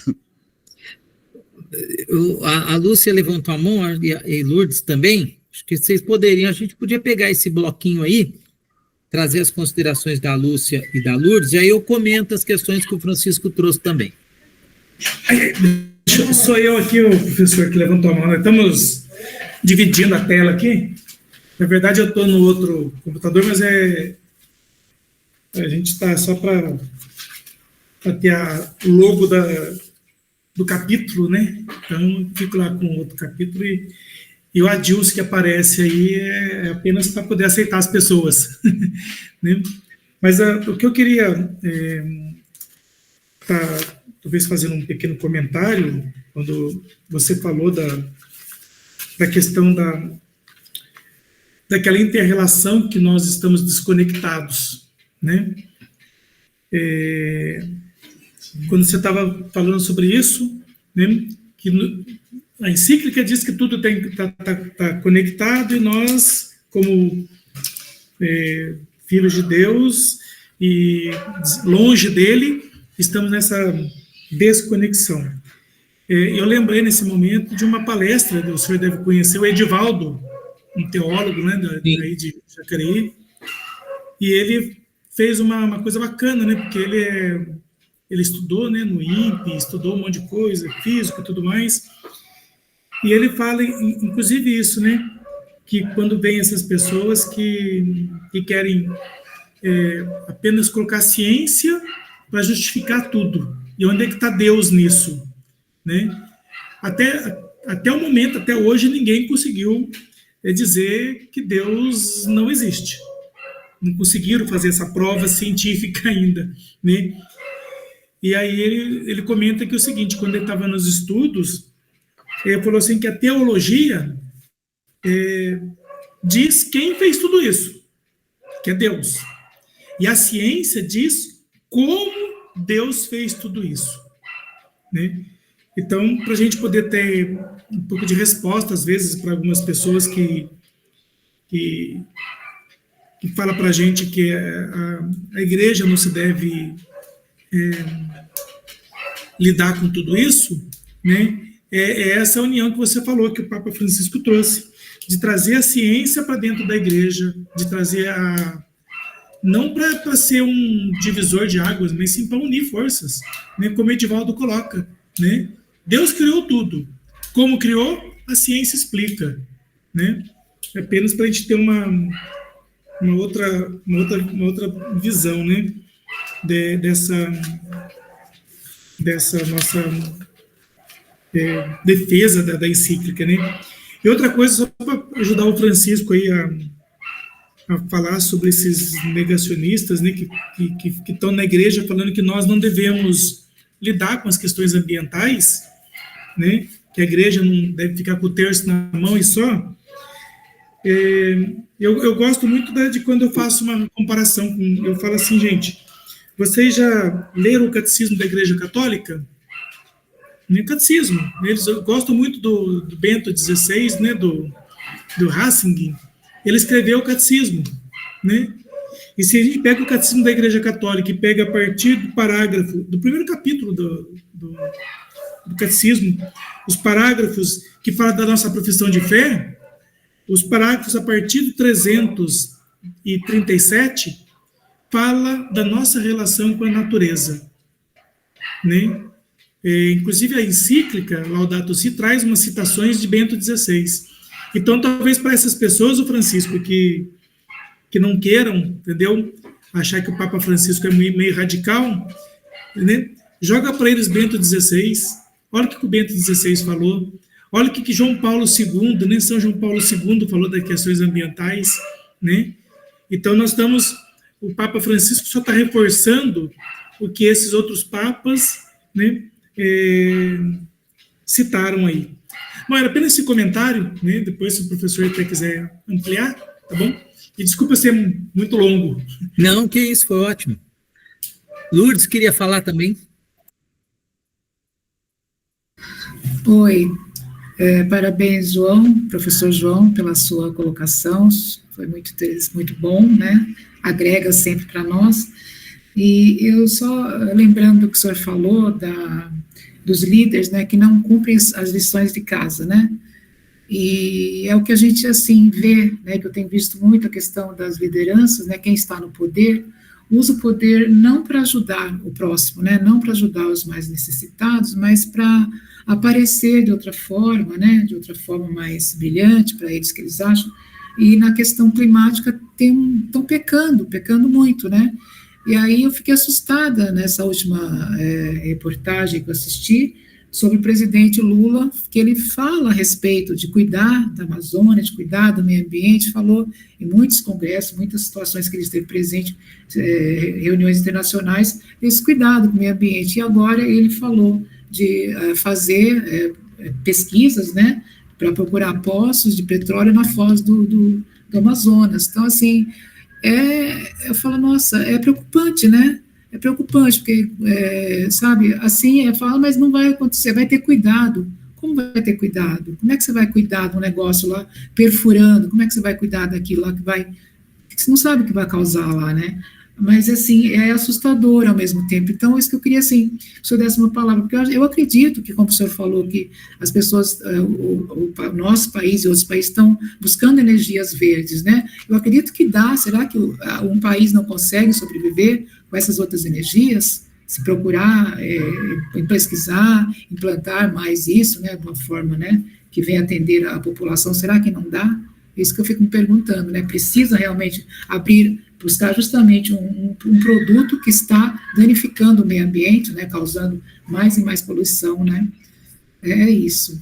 A Lúcia levantou a mão, e Lourdes também. Acho que vocês poderiam, a gente podia pegar esse bloquinho aí, trazer as considerações da Lúcia e da Lourdes, e aí eu comento as questões que o Francisco trouxe também. Sou eu aqui, o professor, que levantou a mão. Nós estamos dividindo a tela aqui. Na verdade, eu estou no outro computador, mas a gente está só para ter o logo do capítulo, né? Então, eu fico lá com outro capítulo e o Adilson que aparece aí é apenas para poder aceitar as pessoas. Né? Mas o que eu queria talvez fazendo um pequeno comentário, quando você falou da questão daquela inter-relação que nós estamos desconectados, né? Quando você estava falando sobre isso, né, que a encíclica diz que tudo está conectado e nós, como filhos de Deus e longe dele, estamos nessa desconexão. Eu lembrei nesse momento de uma palestra, o senhor deve conhecer, o Edivaldo, um teólogo, né, daí de Jacareí, e ele fez uma coisa bacana, né, porque ele estudou, né, no INPE, estudou um monte de coisa, físico e tudo mais, e ele fala, inclusive isso, né, que quando vem essas pessoas que querem apenas colocar ciência para justificar tudo, e onde é que está Deus nisso, né? Até o momento, até hoje, ninguém conseguiu dizer que Deus não existe. Não conseguiram fazer essa prova científica ainda, né? E aí ele comenta que o seguinte, quando ele estava nos estudos, ele falou assim que a teologia diz quem fez tudo isso, que é Deus. E a ciência diz como Deus fez tudo isso, né? Então, para a gente poder ter um pouco de resposta, às vezes, para algumas pessoas que falam para a gente que a igreja não se deve lidar com tudo isso, né? É essa união que você falou, que o Papa Francisco trouxe, de trazer a ciência para dentro da igreja, de trazer não para ser um divisor de águas, mas sim para unir forças, né? Como Edivaldo coloca, né? Deus criou tudo. Como criou, a ciência explica, né? É apenas para a gente ter uma outra visão, né? Dessa nossa defesa da encíclica, né? E outra coisa, só para ajudar o Francisco aí a falar sobre esses negacionistas, né, que estão na igreja falando que nós não devemos lidar com as questões ambientais, né, que a igreja não deve ficar com o terço na mão e só. Eu gosto muito de quando eu faço uma comparação, eu falo assim, gente, vocês já leram o Catecismo da Igreja Católica? O Catecismo, eu gosto muito do Bento XVI, né, do Ratzinger. Ele escreveu o Catecismo, né? E se a gente pega o Catecismo da Igreja Católica e pega a partir do parágrafo, do primeiro capítulo do Catecismo, os parágrafos que falam da nossa profissão de fé, os parágrafos a partir do 337 fala da nossa relação com a natureza, né? Inclusive a encíclica Laudato Si traz umas citações de Bento XVI. Então, talvez para essas pessoas, o Francisco, que não queiram, entendeu, achar que o Papa Francisco é meio radical, né? Joga para eles Bento XVI, olha o que o Bento XVI falou, olha o que João Paulo II, né? São João Paulo II falou das questões ambientais, né? Então, nós estamos... o Papa Francisco só está reforçando o que esses outros papas, né, citaram aí. Bom, era apenas esse comentário, né, depois se o professor até quiser ampliar, tá bom? E desculpa ser muito longo. Não, que isso, foi ótimo. Lourdes queria falar também. Oi, parabéns, João, professor João, pela sua colocação, foi muito bom, né? Agrega sempre para nós. E eu só, lembrando do que o senhor falou, dos líderes, né, que não cumprem as lições de casa, né? E é o que a gente, assim, vê, né, que eu tenho visto muito a questão das lideranças, né, quem está no poder, usa o poder não para ajudar o próximo, né, não para ajudar os mais necessitados, mas para aparecer de outra forma, né, de outra forma mais brilhante para eles que eles acham, e na questão climática estão pecando muito, né, e aí eu fiquei assustada nessa última reportagem que eu assisti, sobre o presidente Lula, que ele fala a respeito de cuidar da Amazônia, de cuidar do meio ambiente, falou em muitos congressos, muitas situações que ele esteve presente, reuniões internacionais, esse cuidado com o meio ambiente, e agora ele falou de fazer pesquisas, né, para procurar poços de petróleo na foz do Amazonas. Então, assim, eu falo, nossa, é preocupante, né? É preocupante, porque, sabe, assim, fala, mas não vai acontecer, vai ter cuidado. Como vai ter cuidado? Como é que você vai cuidar de um negócio lá perfurando? Como é que você vai cuidar daquilo lá que vai... Você não sabe o que vai causar lá, né? Mas, assim, é assustador ao mesmo tempo. Então, isso que eu queria, assim, que o senhor desse uma palavra, porque eu acredito que, como o senhor falou, que as pessoas, o nosso país e outros países estão buscando energias verdes, né? Eu acredito que dá. Será que um país não consegue sobreviver com essas outras energias? Se procurar pesquisar, implantar mais isso, né, de uma forma, né, que venha atender a população, será que não dá? É isso que eu fico me perguntando, né? Precisa realmente buscar justamente um produto que está danificando o meio ambiente, né, causando mais e mais poluição, né? É isso.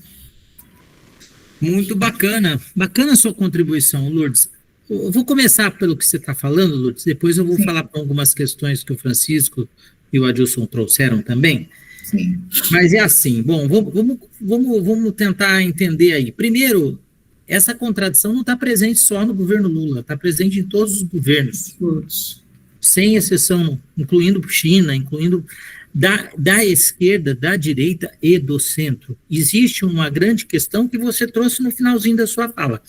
Muito bacana. Bacana a sua contribuição, Lourdes. Eu vou começar pelo que você está falando, Lourdes, depois eu vou falar para algumas questões que o Francisco e o Adilson trouxeram também. Sim. Mas é assim, bom, vamos tentar entender aí. Primeiro, essa contradição não está presente só no governo Lula, está presente em todos os governos, sem exceção, incluindo China, incluindo da esquerda, da direita e do centro. Existe uma grande questão que você trouxe no finalzinho da sua fala,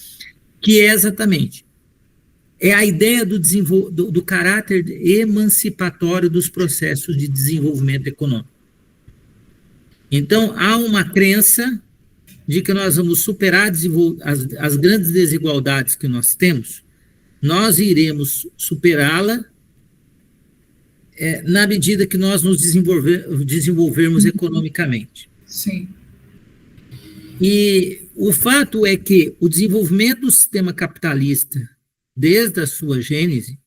que é exatamente a ideia do caráter emancipatório dos processos de desenvolvimento econômico. Então, há uma crença de que nós vamos superar as grandes desigualdades que nós temos, nós iremos superá-la na medida que nós nos desenvolvermos economicamente. Sim. E o fato é que o desenvolvimento do sistema capitalista, desde a sua gênese,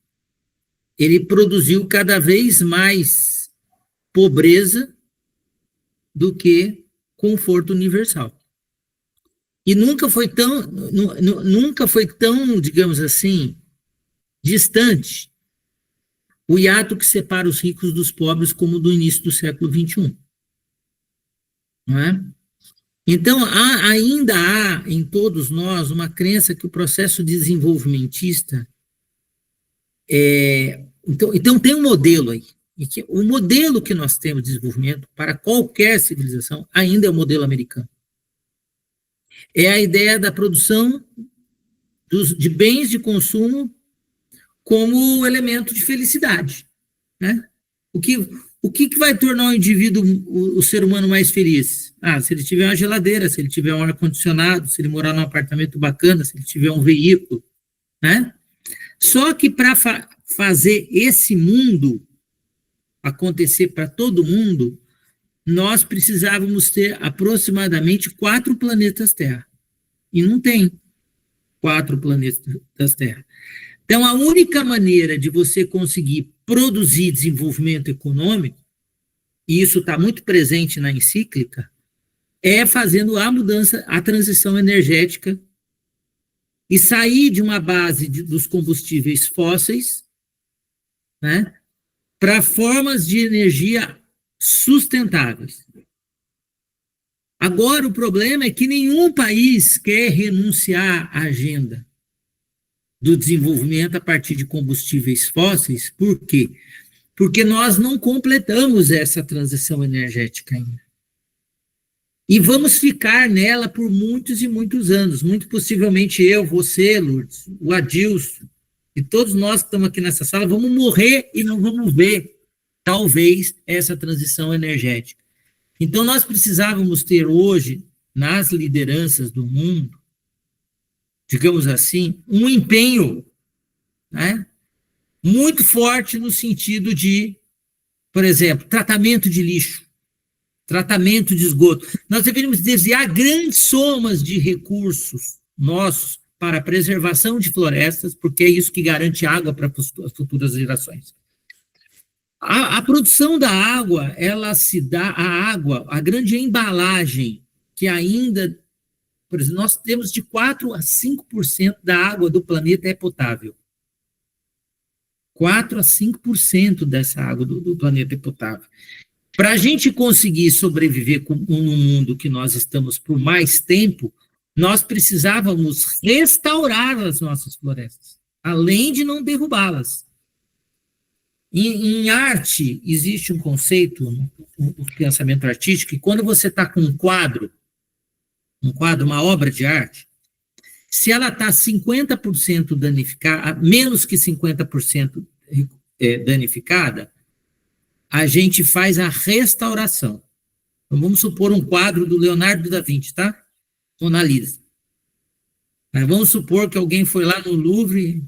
ele produziu cada vez mais pobreza do que conforto universal. E nunca foi tão, digamos assim, distante o hiato que separa os ricos dos pobres como do início do século XXI. Não é? Então, ainda há em todos nós uma crença que o processo desenvolvimentista então tem um modelo aí. E que o modelo que nós temos de desenvolvimento para qualquer civilização ainda é o modelo americano. É a ideia da produção de bens de consumo como elemento de felicidade, né? O que vai tornar o indivíduo, o ser humano mais feliz? Se ele tiver uma geladeira, se ele tiver um ar-condicionado, se ele morar num apartamento bacana, se ele tiver um veículo, né? Só que para fazer esse mundo acontecer para todo mundo, nós precisávamos ter aproximadamente 4 planetas Terra. E não tem 4 planetas Terra. Então, a única maneira de você conseguir produzir desenvolvimento econômico, e isso está muito presente na encíclica, é fazendo a mudança, a transição energética e sair de uma base dos combustíveis fósseis né, para formas de energia sustentáveis. Agora, o problema é que nenhum país quer renunciar à agenda do desenvolvimento a partir de combustíveis fósseis. Por quê? Porque nós não completamos essa transição energética ainda. E vamos ficar nela por muitos e muitos anos. Muito possivelmente eu, você, Lourdes, o Adilson, e todos nós que estamos aqui nessa sala, vamos morrer e não vamos ver, talvez, essa transição energética. Então, nós precisávamos ter hoje, nas lideranças do mundo, digamos assim, um empenho, né, muito forte no sentido de, por exemplo, tratamento de lixo, tratamento de esgoto. Nós deveríamos desviar grandes somas de recursos nossos para a preservação de florestas, porque é isso que garante água para as futuras gerações. A produção da água, ela se dá, a água, a grande embalagem que ainda, por exemplo, nós temos de 4 a 5% da água do planeta é potável. 4 a 5% dessa água do planeta é potável. Para a gente conseguir sobreviver no mundo que nós estamos por mais tempo, nós precisávamos restaurar as nossas florestas, além de não derrubá-las. Em arte, existe um conceito, no pensamento artístico, que quando você está com um quadro, uma obra de arte, se ela está 50% danificada, menos que 50% danificada, a gente faz a restauração. Então, vamos supor um quadro do Leonardo da Vinci, tá? Mona Lisa. Mas vamos supor que alguém foi lá no Louvre,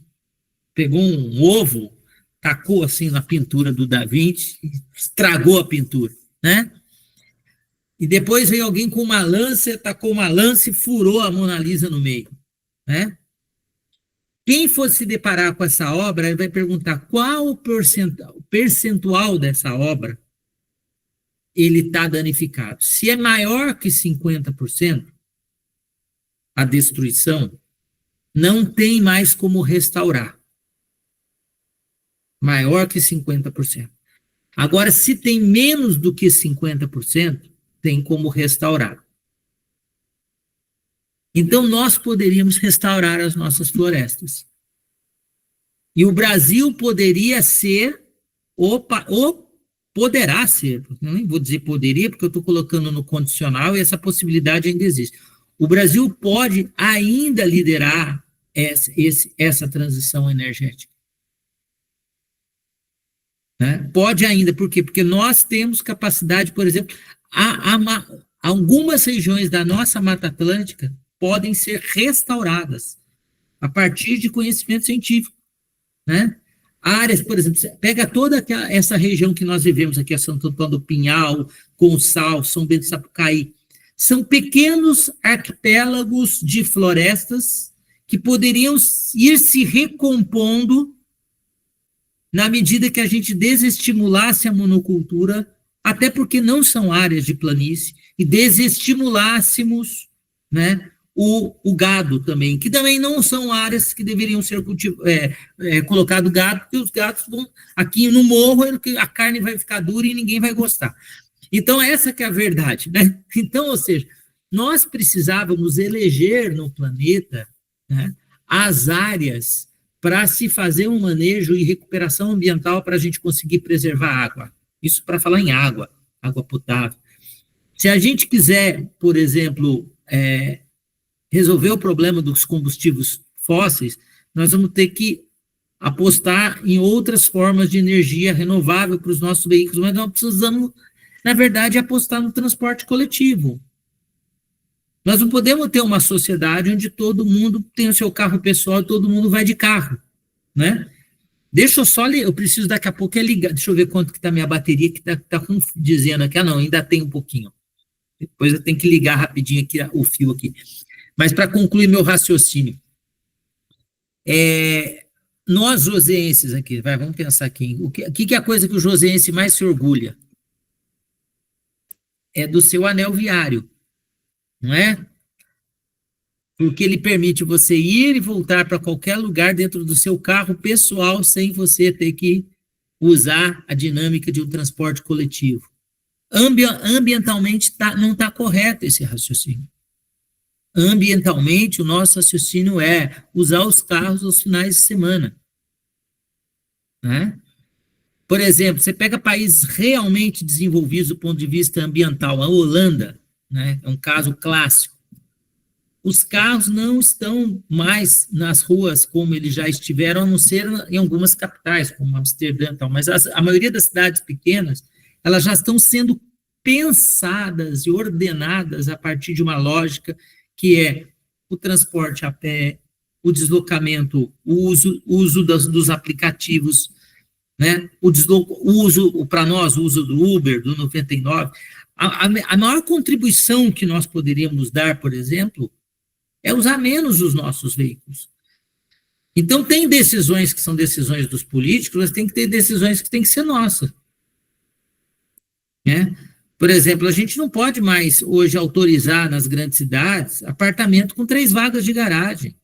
pegou um ovo, tacou assim na pintura do Da Vinci, estragou a pintura, né? E depois veio alguém com uma lança, tacou uma lança e furou a Mona Lisa no meio, né? Quem for se deparar com essa obra, ele vai perguntar qual o percentual dessa obra ele está danificado. Se é maior que 50%, a destruição, não tem mais como restaurar. Maior que 50%. Agora, se tem menos do que 50%, tem como restaurar. Então, nós poderíamos restaurar as nossas florestas. E o Brasil poderia ser, ou poderá ser, não vou dizer poderia, porque eu estou colocando no condicional e essa possibilidade ainda existe. O Brasil pode ainda liderar essa transição energética. Né? Pode ainda, por quê? Porque nós temos capacidade, por exemplo, algumas regiões da nossa Mata Atlântica podem ser restauradas a partir de conhecimento científico, né? Áreas, por exemplo, pega toda essa região que nós vivemos aqui, a Santo Antônio do Pinhal, Conçal, São Bento do Sapucaí, são pequenos arquipélagos de florestas que poderiam ir se recompondo na medida que a gente desestimulasse a monocultura, até porque não são áreas de planície, e desestimulássemos, né, o gado também, que também não são áreas que deveriam ser colocado gado, porque os gados vão, aqui no morro, a carne vai ficar dura e ninguém vai gostar. Então, essa que é a verdade, né? Então, ou seja, nós precisávamos eleger no planeta, né, as áreas para se fazer um manejo e recuperação ambiental para a gente conseguir preservar a água. Isso para falar em água potável. Se a gente quiser, por exemplo, resolver o problema dos combustíveis fósseis, nós vamos ter que apostar em outras formas de energia renovável para os nossos veículos, mas nós precisamos, na verdade, apostar no transporte coletivo. Nós não podemos ter uma sociedade onde todo mundo tem o seu carro pessoal e todo mundo vai de carro, né? Deixa eu só ler, eu preciso daqui a pouco ligar, deixa eu ver quanto que está a minha bateria, que está dizendo aqui, não, ainda tem um pouquinho. Depois eu tenho que ligar rapidinho aqui o fio aqui. Mas para concluir meu raciocínio, nós joseenses aqui, vamos pensar aqui, o que é a coisa que o joseense mais se orgulha? É do seu anel viário, não é? Porque ele permite você ir e voltar para qualquer lugar dentro do seu carro pessoal, sem você ter que usar a dinâmica de um transporte coletivo. Ambientalmente não está correto esse raciocínio. Ambientalmente, o nosso raciocínio é usar os carros aos finais de semana. Né? Por exemplo, você pega países realmente desenvolvidos do ponto de vista ambiental, a Holanda, né, é um caso clássico. Os carros não estão mais nas ruas como eles já estiveram, a não ser em algumas capitais, como Amsterdã e tal, mas a maioria das cidades pequenas, elas já estão sendo pensadas e ordenadas a partir de uma lógica que é o transporte a pé, o deslocamento, o uso dos aplicativos, né? O uso, para nós, o uso do Uber, do 99. A maior contribuição que nós poderíamos dar, por exemplo, é usar menos os nossos veículos. Então, tem decisões que são decisões dos políticos, mas tem que ter decisões que tem que ser nossas. Né? Por exemplo, a gente não pode mais, hoje, autorizar nas grandes cidades apartamento com 3 vagas de garagem.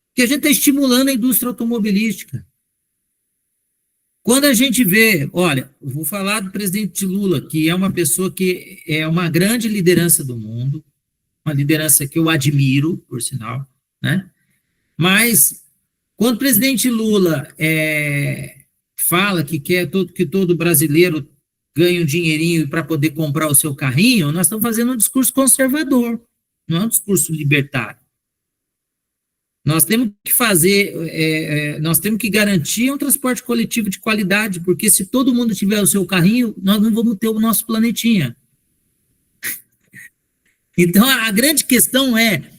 Porque a gente está estimulando a indústria automobilística. Quando a gente vê, olha, eu vou falar do presidente Lula, que é uma pessoa que é uma grande liderança do mundo, uma liderança que eu admiro, por sinal, né? Mas, quando o presidente Lula fala que quer que todo brasileiro ganhe um dinheirinho para poder comprar o seu carrinho, nós estamos fazendo um discurso conservador, não é um discurso libertário. Nós temos que nós temos que garantir um transporte coletivo de qualidade, porque se todo mundo tiver o seu carrinho, nós não vamos ter o nosso planetinha. Então, a grande questão é,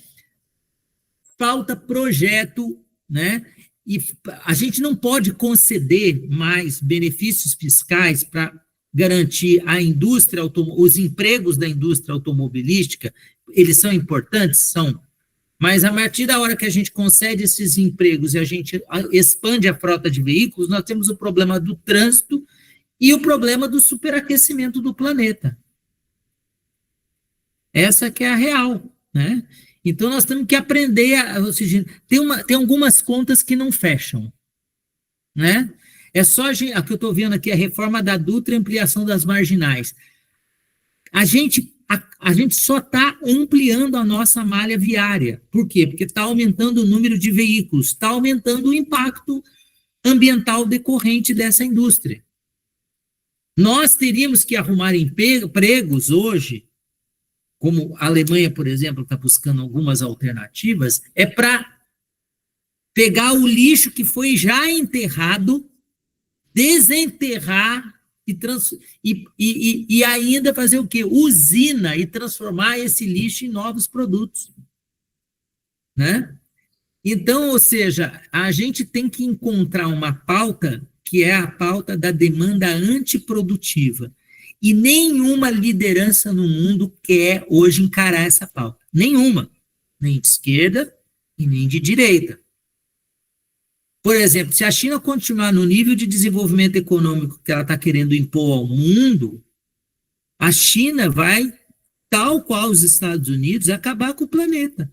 falta projeto, né? E a gente não pode conceder mais benefícios fiscais para garantir a indústria, os empregos da indústria automobilística. Eles são importantes? São. Mas a partir da hora que a gente concede esses empregos e a gente expande a frota de veículos, nós temos o problema do trânsito e o problema do superaquecimento do planeta. Essa que é a real, né? Então, nós temos que aprender, ou seja, tem algumas contas que não fecham, né? É só a que eu estou vendo aqui, a reforma da Dutra e ampliação das marginais. A gente só está ampliando a nossa malha viária. Por quê? Porque está aumentando o número de veículos, está aumentando o impacto ambiental decorrente dessa indústria. Nós teríamos que arrumar empregos hoje, como a Alemanha, por exemplo, está buscando algumas alternativas, para pegar o lixo que foi já enterrado, desenterrar e ainda fazer o quê? Usina e transformar esse lixo em novos produtos. Né? Então, ou seja, a gente tem que encontrar uma pauta que é a pauta da demanda antiprodutiva. E nenhuma liderança no mundo quer hoje encarar essa pauta. Nenhuma. Nem de esquerda e nem de direita. Por exemplo, se a China continuar no nível de desenvolvimento econômico que ela está querendo impor ao mundo, a China vai, tal qual os Estados Unidos, acabar com o planeta.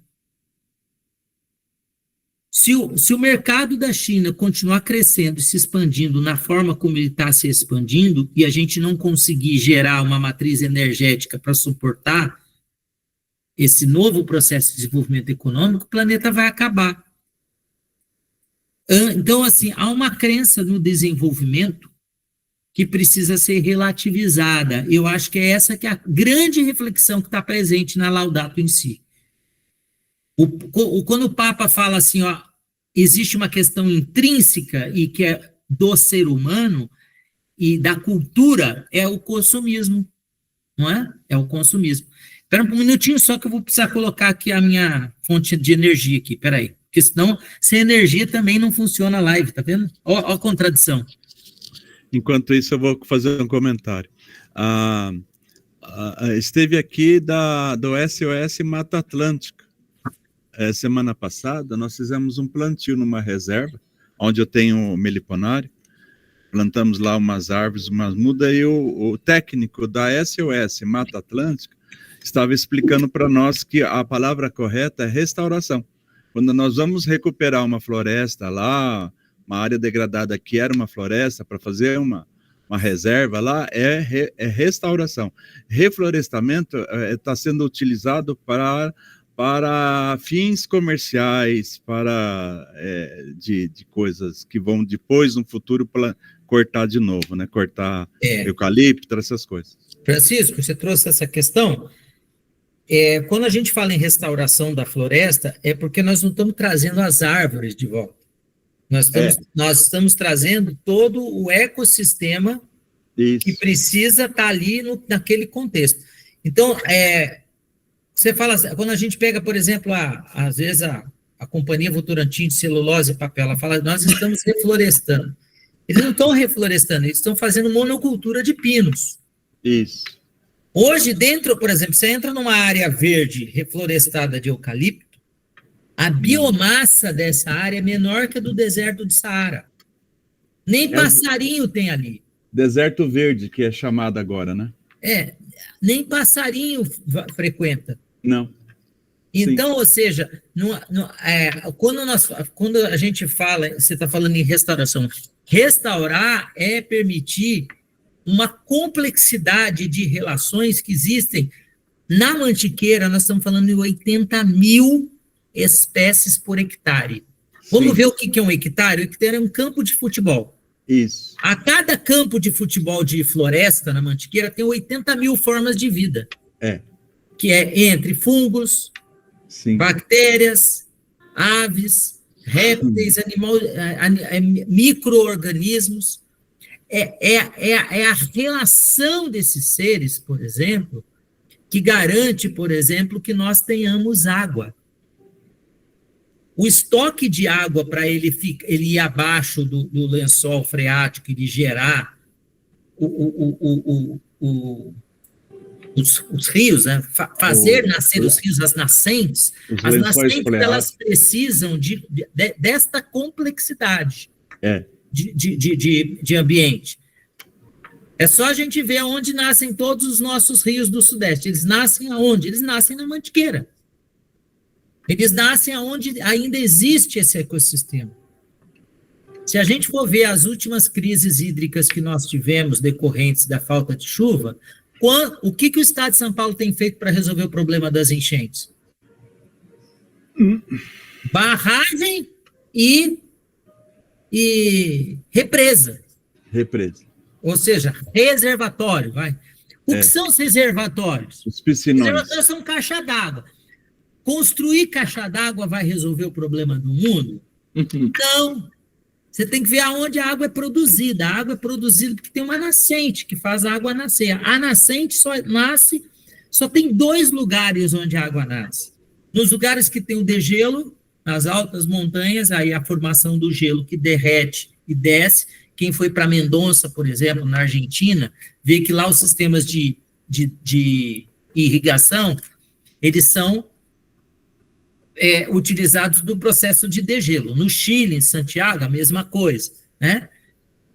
Se o mercado da China continuar crescendo e se expandindo na forma como ele está se expandindo, e a gente não conseguir gerar uma matriz energética para suportar esse novo processo de desenvolvimento econômico, o planeta vai acabar. Então, assim, há uma crença no desenvolvimento que precisa ser relativizada. Eu acho que é essa que é a grande reflexão que está presente na Laudato em si. Quando o Papa fala assim, ó, existe uma questão intrínseca e que é do ser humano e da cultura, é o consumismo, não é? É o consumismo. Espera um minutinho só que eu vou precisar colocar aqui a minha fonte de energia aqui, peraí. Porque senão, sem energia também não funciona a live, tá vendo? Ó a contradição. Enquanto isso, eu vou fazer um comentário. Esteve aqui do SOS Mata Atlântica. Semana passada, nós fizemos um plantio numa reserva, onde eu tenho meliponário. Plantamos lá umas árvores, umas mudas, e o técnico da SOS Mata Atlântica estava explicando para nós que a palavra correta é restauração. Quando nós vamos recuperar uma floresta lá, uma área degradada que era uma floresta, para fazer uma reserva lá, é restauração. Reflorestamento está sendo utilizado para fins comerciais, de coisas que vão depois, no futuro, cortar de novo, né? Cortar eucalipto, essas coisas. Francisco, você trouxe essa questão. Quando a gente fala em restauração da floresta, é porque nós não estamos trazendo as árvores de volta. Nós estamos trazendo todo o ecossistema que precisa estar ali naquele contexto. Então, você fala, quando a gente pega, por exemplo, às vezes a Companhia Votorantim de Celulose e Papel, ela fala, nós estamos reflorestando. Eles não estão reflorestando, eles estão fazendo monocultura de pinos. Isso. Hoje, por exemplo, você entra numa área verde reflorestada de eucalipto, a biomassa dessa área é menor que a do deserto de Saara. Nem passarinho tem ali. Deserto verde, que é chamado agora, né? Nem passarinho frequenta. Não. Então, sim. Ou seja, quando a gente fala, você está falando em restauração, restaurar é permitir uma complexidade de relações que existem. Na Mantiqueira, nós estamos falando de 80 mil espécies por hectare. Vamos ver o que é um hectare? O hectare é um campo de futebol. Isso. A cada campo de futebol de floresta na Mantiqueira tem 80 mil formas de vida. Que é entre fungos, sim, bactérias, aves, répteis, micro-organismos. É a relação desses seres, por exemplo, que garante, por exemplo, que nós tenhamos água. O estoque de água para ele ir abaixo do lençol freático e de gerar os rios, né? Fazer nascer os rios, as nascentes elas precisam desta complexidade de ambiente. É só a gente ver onde nascem todos os nossos rios do Sudeste. Eles nascem aonde? Eles nascem na Mantiqueira. Eles nascem aonde ainda existe esse ecossistema. Se a gente for ver as últimas crises hídricas que nós tivemos decorrentes da falta de chuva, o que o Estado de São Paulo tem feito para resolver o problema das enchentes? Barragem e represa. Ou seja, reservatório, vai. O que são os reservatórios? Os piscinões. Os reservatórios são caixa d'água. Construir caixa d'água vai resolver o problema do mundo? Não. Você tem que ver aonde a água é produzida. A água é produzida porque tem uma nascente que faz a água nascer. A nascente só tem 2 lugares onde a água nasce. Nos lugares que tem o degelo, nas altas montanhas, aí a formação do gelo que derrete e desce. Quem foi para Mendonça, por exemplo, na Argentina, vê que lá os sistemas de irrigação, eles são utilizados do processo de degelo. No Chile, em Santiago, a mesma coisa, né?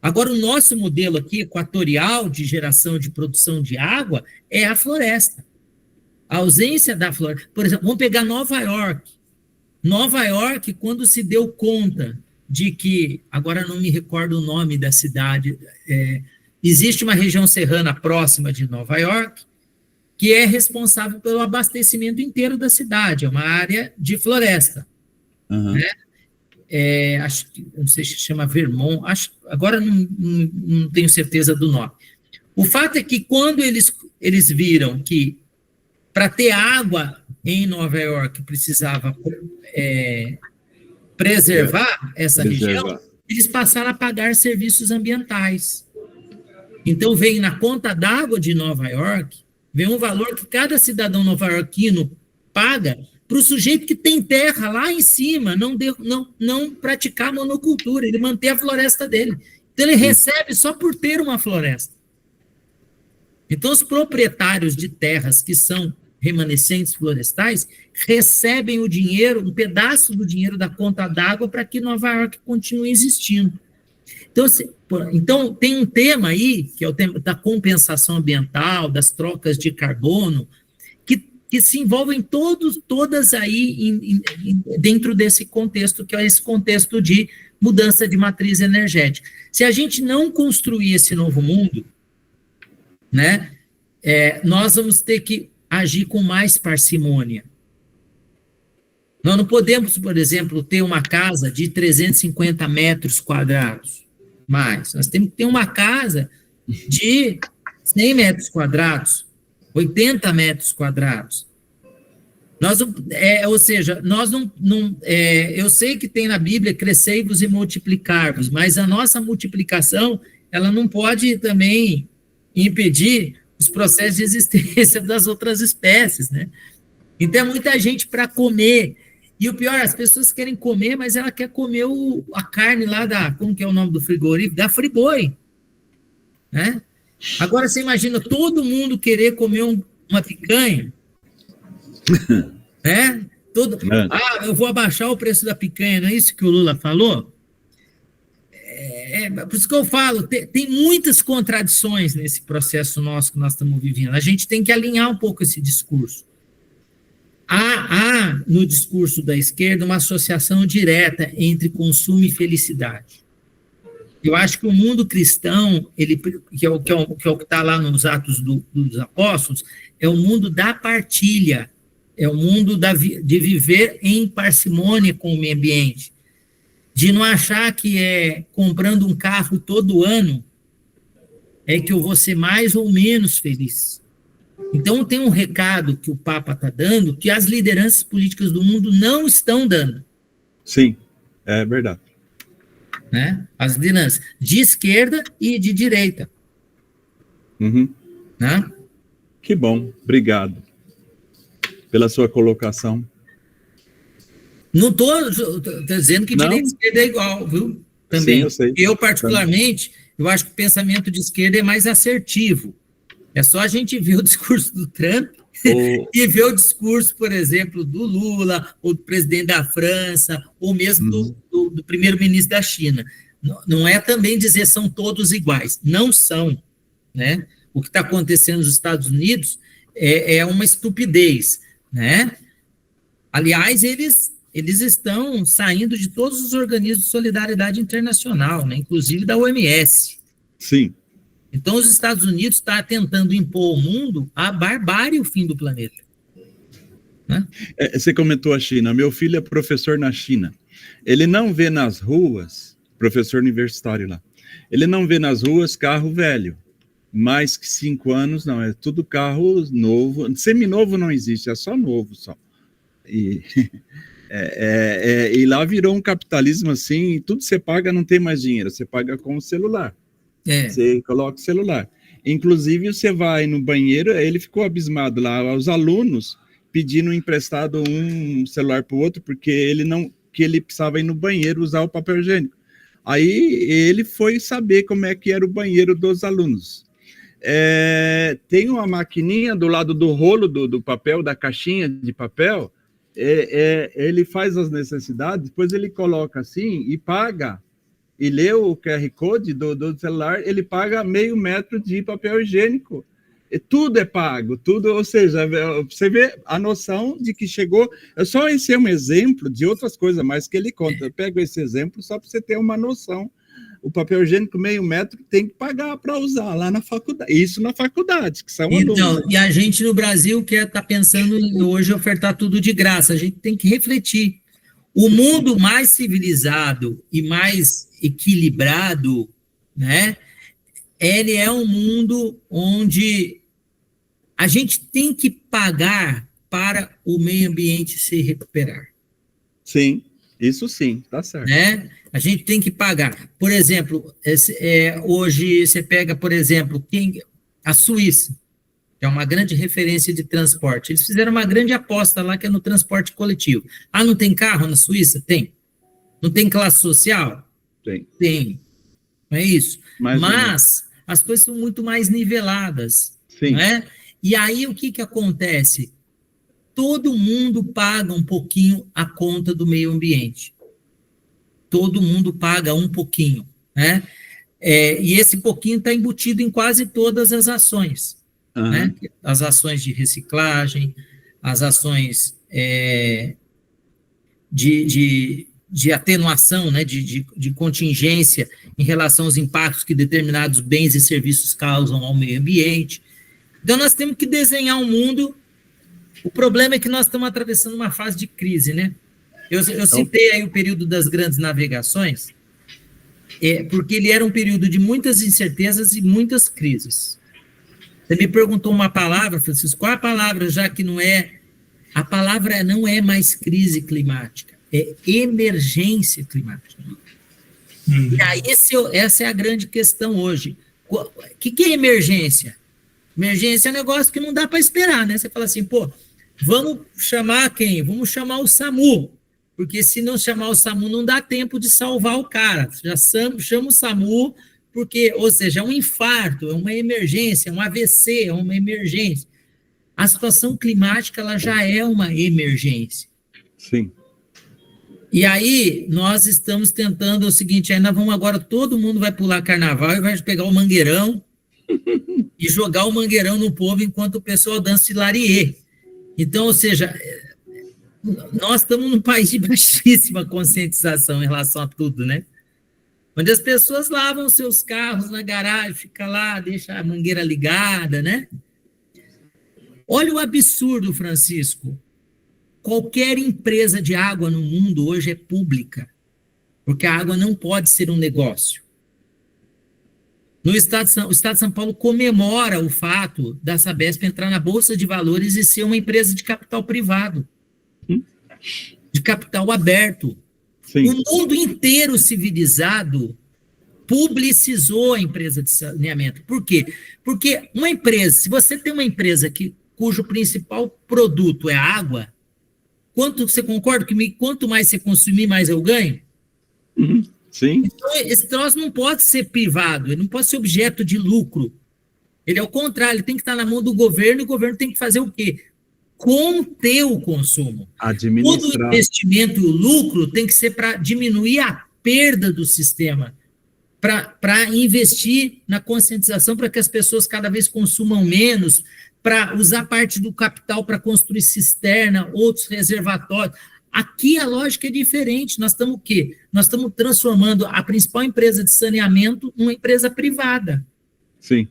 Agora, o nosso modelo aqui, equatorial, de geração de produção de água, é a floresta. A ausência da floresta. Por exemplo, vamos pegar Nova York. Nova York, quando se deu conta de que, agora não me recordo o nome da cidade, existe uma região serrana próxima de Nova York, que é responsável pelo abastecimento inteiro da cidade, é uma área de floresta. Uhum. Né? Acho que, não sei se chama Vermont, agora não tenho certeza do nome. O fato é que quando eles viram que para ter água em Nova York precisava preservar essa região, eles passaram a pagar serviços ambientais. Então, vem na conta d'água de Nova York, vem um valor que cada cidadão nova-iorquino paga para o sujeito que tem terra lá em cima, não praticar monocultura, ele manter a floresta dele. Então, ele recebe só por ter uma floresta. Então, os proprietários de terras que são remanescentes florestais recebem o dinheiro, um pedaço do dinheiro da conta d'água para que Nova York continue existindo. Então, tem um tema aí, que é o tema da compensação ambiental, das trocas de carbono, que que se envolvem todas aí dentro desse contexto, que é esse contexto de mudança de matriz energética. Se a gente não construir esse novo mundo, né, nós vamos ter que agir com mais parcimônia. Nós não podemos, por exemplo, ter uma casa de 350 metros quadrados, mais. Nós temos que ter uma casa de 100 metros quadrados, 80 metros quadrados. Ou seja, nós não eu sei que tem na Bíblia crescei-vos e multiplicar-vos, mas a nossa multiplicação, ela não pode também impedir os processos de existência das outras espécies, né? Então, é muita gente para comer. E o pior, as pessoas querem comer, mas ela quer comer a carne lá como que é o nome do frigorífico? Da Friboi, né? Agora, você imagina todo mundo querer comer uma picanha, né? Eu vou abaixar o preço da picanha, não é isso que o Lula falou? Por isso que eu falo, tem muitas contradições nesse processo nosso que nós estamos vivendo. A gente tem que alinhar um pouco esse discurso. Há no discurso da esquerda uma associação direta entre consumo e felicidade. Eu acho que o mundo cristão, que é o que está lá nos Atos dos Apóstolos, é o mundo da partilha, é o mundo de viver em parcimônia com o meio ambiente, de não achar que comprando um carro todo ano é que eu vou ser mais ou menos feliz. Então, tem um recado que o Papa está dando que as lideranças políticas do mundo não estão dando. Sim, é verdade. Né? As lideranças de esquerda e de direita. Uhum. Né? Que bom, obrigado pela sua colocação. Não estou dizendo que direita e esquerda é igual, viu? Também. Sim, eu sei. Eu, particularmente, eu acho que o pensamento de esquerda é mais assertivo. É só a gente ver o discurso do Trump e ver o discurso, por exemplo, do Lula, ou do presidente da França, ou mesmo do primeiro-ministro da China. Não é também dizer são todos iguais. Não são. Né? O que está acontecendo nos Estados Unidos é uma estupidez. Né? Aliás, eles estão saindo de todos os organismos de solidariedade internacional, né? Inclusive da OMS. Sim. Então, os Estados Unidos estão tentando impor ao mundo a barbárie e o fim do planeta. Né? Você comentou a China. Meu filho é professor na China. Ele não vê nas ruas, professor universitário lá, ele não vê nas ruas carro velho. Mais que 5 anos, não. É tudo carro novo. Seminovo não existe, é só novo. Só. E lá virou um capitalismo assim, tudo você paga, não tem mais dinheiro. Você paga com o celular. Você coloca o celular. Inclusive, você vai no banheiro, ele ficou abismado lá, os alunos pedindo emprestado um celular para o outro, porque ele precisava ir no banheiro usar o papel higiênico. Aí ele foi saber como é que era o banheiro dos alunos. Tem uma maquininha do lado do rolo do papel, da caixinha de papel, ele faz as necessidades, depois ele coloca assim e paga. E lê o QR Code do celular, ele paga meio metro de papel higiênico. E tudo é pago, tudo, ou seja, você vê a noção de que chegou. Só esse é um exemplo de outras coisas mais que ele conta. Eu pego esse exemplo só para você ter uma noção. O papel higiênico meio metro tem que pagar para usar lá na faculdade. Isso na faculdade, que são alunos. Então, e a gente no Brasil que está pensando em hoje ofertar tudo de graça. A gente tem que refletir. O mundo mais civilizado e mais equilibrado, né? Ele é um mundo onde a gente tem que pagar para o meio ambiente se recuperar. Sim, isso sim, tá certo. Né? A gente tem que pagar. Por exemplo, hoje você pega, por exemplo, a Suíça, que é uma grande referência de transporte. Eles fizeram uma grande aposta lá, que é no transporte coletivo. Não tem carro na Suíça? Tem. Não tem classe social? Tem. Não é isso? Mas as coisas são muito mais niveladas. Sim. Não é? E aí, o que acontece? Todo mundo paga um pouquinho a conta do meio ambiente. Todo mundo paga um pouquinho. Né? E esse pouquinho está embutido em quase todas as ações. Né? As ações de reciclagem, as ações de atenuação, né, de contingência em relação aos impactos que determinados bens e serviços causam ao meio ambiente. Então, nós temos que desenhar um mundo. O problema é que nós estamos atravessando uma fase de crise, né? Eu citei aí o período das grandes navegações, porque ele era um período de muitas incertezas e muitas crises. Você me perguntou uma palavra, Francisco, qual a palavra, já que não é... A palavra não é mais crise climática, é emergência climática. E aí, essa é a grande questão hoje. O que é emergência? Emergência é um negócio que não dá para esperar, né? Você fala assim, pô, vamos chamar quem? Vamos chamar o SAMU, porque se não chamar o SAMU não dá tempo de salvar o cara. Já chama o SAMU, porque, ou seja, é um infarto, é uma emergência, é um AVC, é uma emergência. A situação climática, ela já é uma emergência. Sim. E aí, nós estamos tentando o seguinte, ainda vamos agora, todo mundo vai pular carnaval e vai pegar o mangueirão e jogar o mangueirão no povo enquanto o pessoal dança Hilarie. Então, ou seja, nós estamos num país de baixíssima conscientização em relação a tudo, né? Onde as pessoas lavam seus carros na garagem, fica lá, deixa a mangueira ligada, né? Olha o absurdo, Francisco. Qualquer empresa de água no mundo hoje é pública, porque a água não pode ser um negócio. O Estado de São Paulo comemora o fato da Sabesp entrar na Bolsa de Valores e ser uma empresa de capital privado, de capital aberto. Sim. O mundo inteiro civilizado publicizou a empresa de saneamento. Por quê? Porque uma empresa, se você tem uma empresa cujo principal produto é a água, você concorda comigo? Quanto mais você consumir, mais eu ganho? Sim. Então, esse troço não pode ser privado, ele não pode ser objeto de lucro. Ele é o contrário, ele tem que estar na mão do governo, e o governo tem que fazer o quê? Conter o consumo. Administrar. Todo investimento e o lucro tem que ser para diminuir a perda do sistema, para investir na conscientização, para que as pessoas cada vez consumam menos, para usar parte do capital para construir cisterna, outros reservatórios. Aqui a lógica é diferente. Nós estamos o quê? Nós estamos transformando a principal empresa de saneamento numa empresa privada. Sim.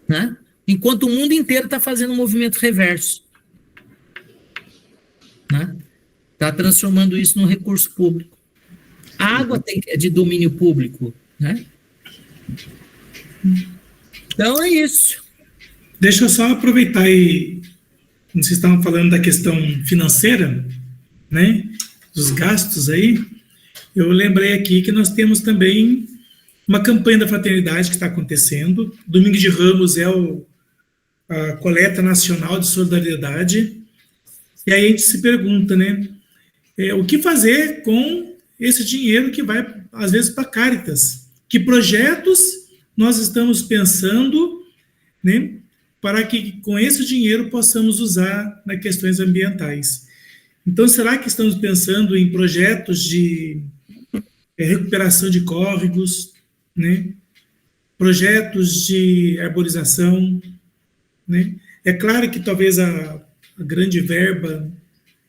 Né? Enquanto o mundo inteiro está fazendo um movimento reverso. Né? Está transformando isso num recurso público. A água é de domínio público. Né? Então é isso. Deixa eu só aproveitar aí, quando vocês estavam falando da questão financeira, né, dos gastos aí, eu lembrei aqui que nós temos também uma campanha da fraternidade que está acontecendo. Domingo de Ramos é a coleta nacional de solidariedade, e aí a gente se pergunta, né, o que fazer com esse dinheiro que vai, às vezes, para Caritas? Que projetos nós estamos pensando, né, para que com esse dinheiro possamos usar nas questões ambientais? Então, será que estamos pensando em projetos de recuperação de córregos, né? Projetos de arborização, né? É claro que talvez a grande verba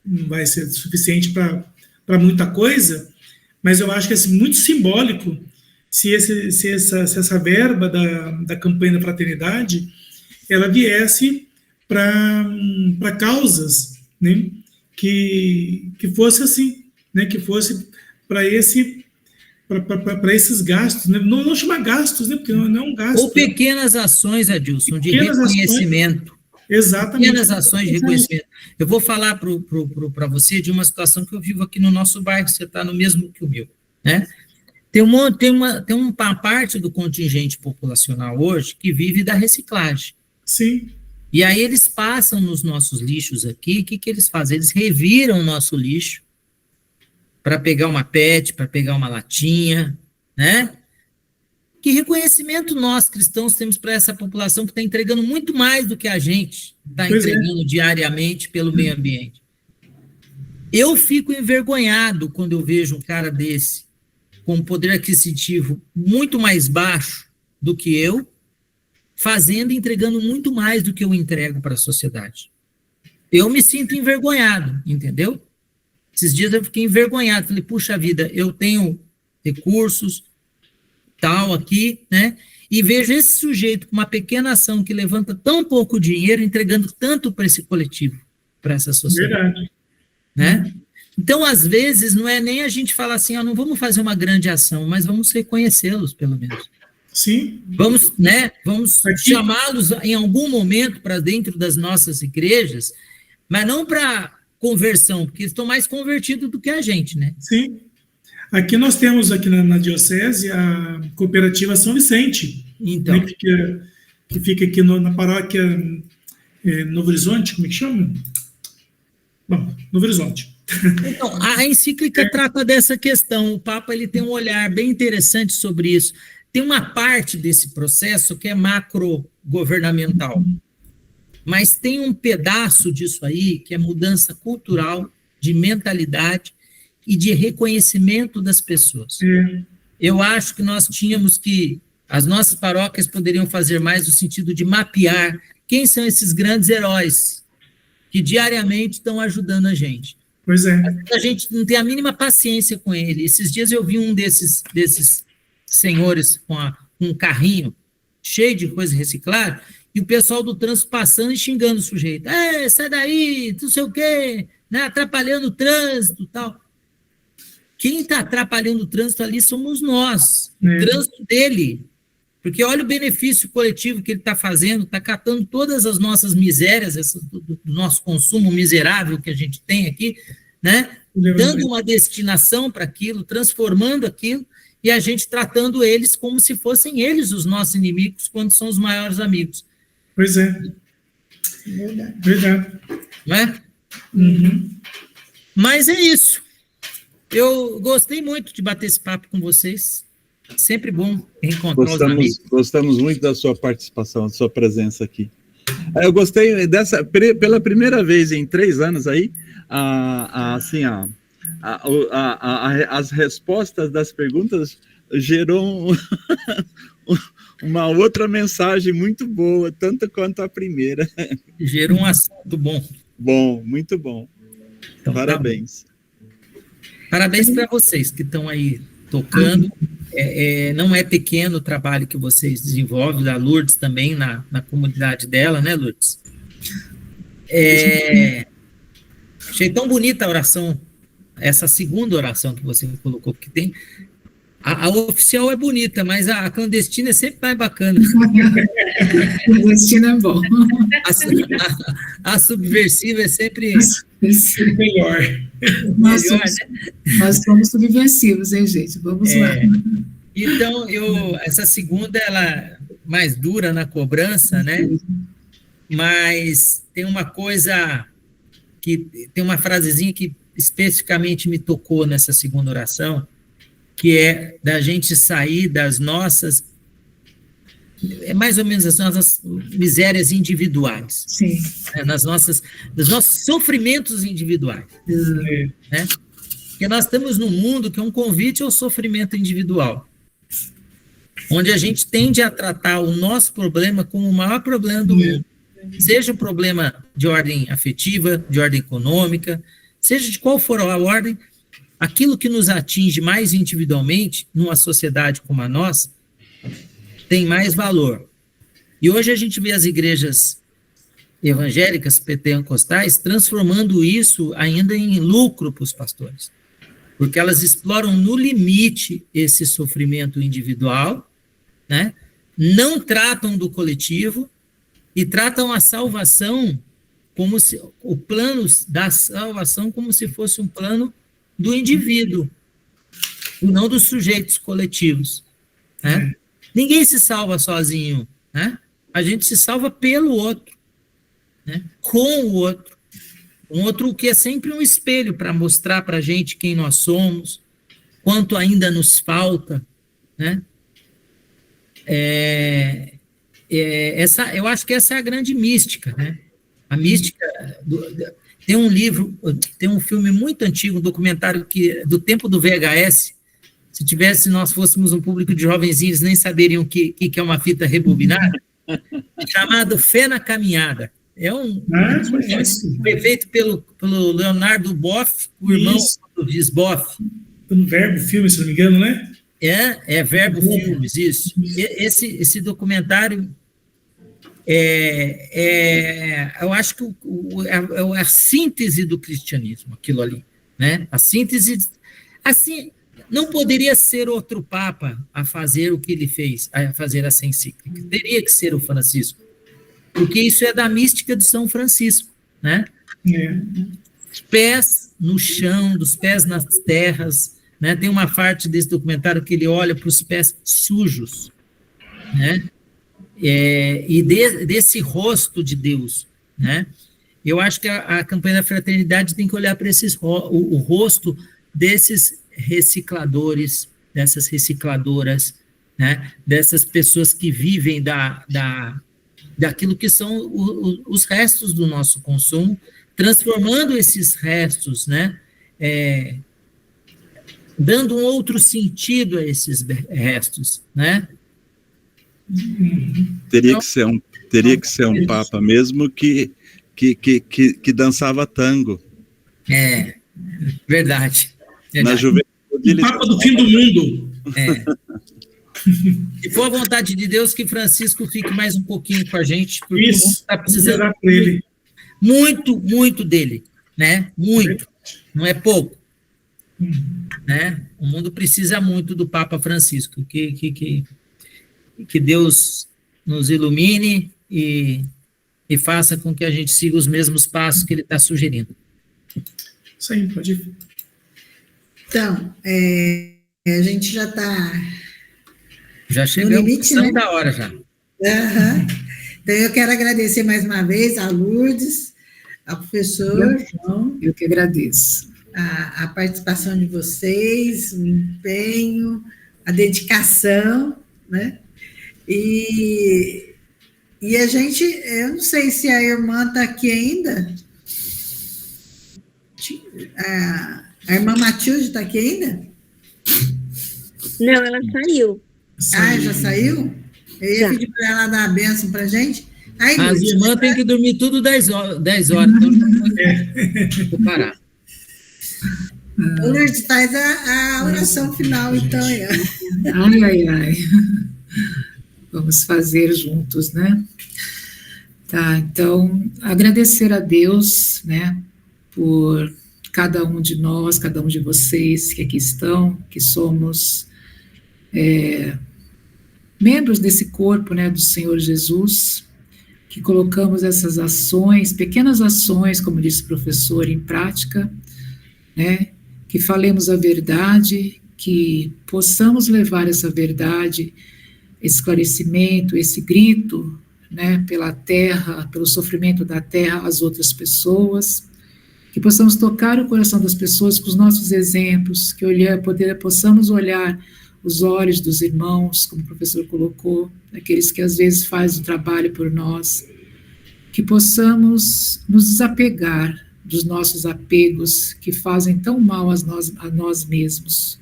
não vai ser suficiente para muita coisa, mas eu acho que é muito simbólico se essa verba da campanha da fraternidade ela viesse para causas, né, que fosse assim, né, que fosse para esses gastos, né, não chamar gastos, né, porque não é um gasto. Ou pequenas ações, Adilson, de reconhecimento. Exatamente. Pequenas ações de reconhecimento. Eu vou falar para você de uma situação que eu vivo aqui no nosso bairro, você está no mesmo que o meu, né? Tem uma parte do contingente populacional hoje que vive da reciclagem. Sim. E aí eles passam nos nossos lixos aqui, o que eles fazem? Eles reviram o nosso lixo para pegar uma PET, para pegar uma latinha, né? Que reconhecimento nós, cristãos, temos para essa população que está entregando muito mais do que a gente está entregando diariamente pelo meio ambiente. Eu fico envergonhado quando eu vejo um cara desse, com um poder aquisitivo muito mais baixo do que eu, fazendo e entregando muito mais do que eu entrego para a sociedade. eu me sinto envergonhado, entendeu? Esses dias eu fiquei envergonhado, falei, puxa vida, eu tenho recursos, tal, aqui, né? E vejo esse sujeito com uma pequena ação que levanta tão pouco dinheiro, entregando tanto para esse coletivo, para essa sociedade. Verdade. Né? Então, às vezes, não é nem a gente falar assim, não vamos fazer uma grande ação, mas vamos reconhecê-los, pelo menos. Sim. Vamos, né, vamos chamá-los em algum momento para dentro das nossas igrejas, mas não para conversão, porque eles estão mais convertidos do que a gente, né? Sim. Aqui nós temos, aqui na diocese, a cooperativa São Vicente, então, né, que fica aqui na paróquia Novo Horizonte, como é que chama? Bom, Novo Horizonte. Então, a encíclica trata dessa questão, o Papa ele tem um olhar bem interessante sobre isso. Tem uma parte desse processo que é macro-governamental, mas tem um pedaço disso aí que é mudança cultural, de mentalidade e de reconhecimento das pessoas. Eu acho que nós tínhamos que, as nossas paróquias poderiam fazer mais no sentido de mapear quem são esses grandes heróis que diariamente estão ajudando a gente. Pois é. A gente não tem a mínima paciência com ele. Esses dias eu vi um desses senhores com um carrinho cheio de coisa reciclada, e o pessoal do trânsito passando e xingando o sujeito. Sai daí, não sei o quê, né, atrapalhando o trânsito e tal. Quem está atrapalhando o trânsito ali somos nós, o trânsito dele. Porque olha o benefício coletivo que ele está fazendo, está catando todas as nossas misérias, do nosso consumo miserável que a gente tem aqui, né, dando uma destinação para aquilo, transformando aquilo, e a gente tratando eles como se fossem eles os nossos inimigos, quando são os maiores amigos. Pois é. Verdade. Não é? Uhum. Mas é isso. Eu gostei muito de bater esse papo com vocês. Sempre bom reencontrar os amigos. Gostamos muito da sua participação, da sua presença aqui. Eu gostei dessa, pela primeira vez em 3 anos aí, as respostas das perguntas gerou uma outra mensagem muito boa, tanto quanto a primeira. Gerou um assunto bom. Bom, muito bom. Então, parabéns. Tá bom. Parabéns para vocês que estão aí tocando. Não é pequeno o trabalho que vocês desenvolvem, da Lourdes também, na comunidade dela, né, Lourdes? Achei tão bonita a oração, essa segunda oração que você colocou, porque tem... A oficial é bonita, mas a clandestina é sempre mais bacana. A clandestina é bom. A subversiva é sempre melhor. Nós somos subversivos, hein, gente? Vamos lá. Então, essa segunda, ela é mais dura na cobrança, né? Mas tem uma coisa tem uma frasezinha que especificamente me tocou nessa segunda oração, que é da gente sair das nossas, mais ou menos as nossas misérias individuais. Sim. Dos nossos sofrimentos individuais. Né? Porque nós estamos num mundo que é um convite ao sofrimento individual, onde a gente tende a tratar o nosso problema como o maior problema do mundo. Seja um problema de ordem afetiva, de ordem econômica, seja de qual for a ordem, aquilo que nos atinge mais individualmente, numa sociedade como a nossa, tem mais valor. E hoje a gente vê as igrejas evangélicas, pentecostais, transformando isso ainda em lucro para os pastores. Porque elas exploram no limite esse sofrimento individual, né? Não tratam do coletivo e tratam a salvação como se o plano da salvação como se fosse um plano do indivíduo, e não dos sujeitos coletivos. Né? Ninguém se salva sozinho, né? A gente se salva pelo outro, né? Com o outro. Um outro que é sempre um espelho para mostrar para a gente quem nós somos, quanto ainda nos falta. Né? Eu acho que essa é a grande mística. Né? A mística... Tem um livro, tem um filme muito antigo, um documentário do tempo do VHS. Se nós fôssemos um público de jovenzinhos, nem saberiam o que é uma fita rebobinada, chamado Fé na Caminhada. Foi feito pelo Leonardo Boff, o irmão do Luiz Boff. No Verbo Filmes, se não me engano, né? Verbo Filmes, isso. Esse documentário, eu acho que é a síntese do cristianismo, aquilo ali, né? A síntese, assim, não poderia ser outro Papa a fazer o que ele fez, a fazer essa encíclica. Teria que ser o Francisco, porque isso é da mística de São Francisco, né? Os pés no chão, dos pés nas terras, né? Tem uma parte desse documentário que ele olha para os pés sujos, né? E desse rosto de Deus, né? Eu acho que a campanha da fraternidade tem que olhar para o rosto desses recicladores, dessas recicladoras, né? Dessas pessoas que vivem daquilo que são os restos do nosso consumo, transformando esses restos, né? Dando um outro sentido a esses restos, né? Teria que ser um Papa mesmo que dançava tango. Verdade. Na juventude, o Papa do fim do mundo. Se for a vontade de Deus, que Francisco fique mais um pouquinho com a gente, porque Isso, o mundo está precisando dele. muito dele, né? Muito, não é pouco, né? O mundo precisa muito do Papa Francisco, que Deus nos ilumine e faça com que a gente siga os mesmos passos que ele está sugerindo. Isso aí, pode ir. Então, a gente já está... Já chegamos né? da hora já. Então, eu quero agradecer mais uma vez a Lourdes, ao professor João. Eu que agradeço. A participação de vocês, o empenho, a dedicação, né? E a gente, eu não sei se a irmã está aqui ainda. A irmã Matilde está aqui ainda? Não, ela saiu. Já saiu? Eu ia pedir para ela dar a bênção para a gente. As irmãs têm que dormir tudo 10 horas, então vou parar. O Lourdes faz a oração final, então. Ai. Vamos fazer juntos, né? Tá, então, agradecer a Deus, né, por cada um de nós, cada um de vocês que aqui estão, que somos membros desse corpo, né, do Senhor Jesus, que colocamos essas ações, pequenas ações, como disse o professor, em prática, né, que falemos a verdade, que possamos levar essa verdade, esse esclarecimento, esse grito, né, pela terra, pelo sofrimento da terra às outras pessoas, que possamos tocar o coração das pessoas com os nossos exemplos, que possamos olhar os olhos dos irmãos, como o professor colocou, aqueles que às vezes fazem o trabalho por nós, que possamos nos desapegar dos nossos apegos que fazem tão mal a nós mesmos.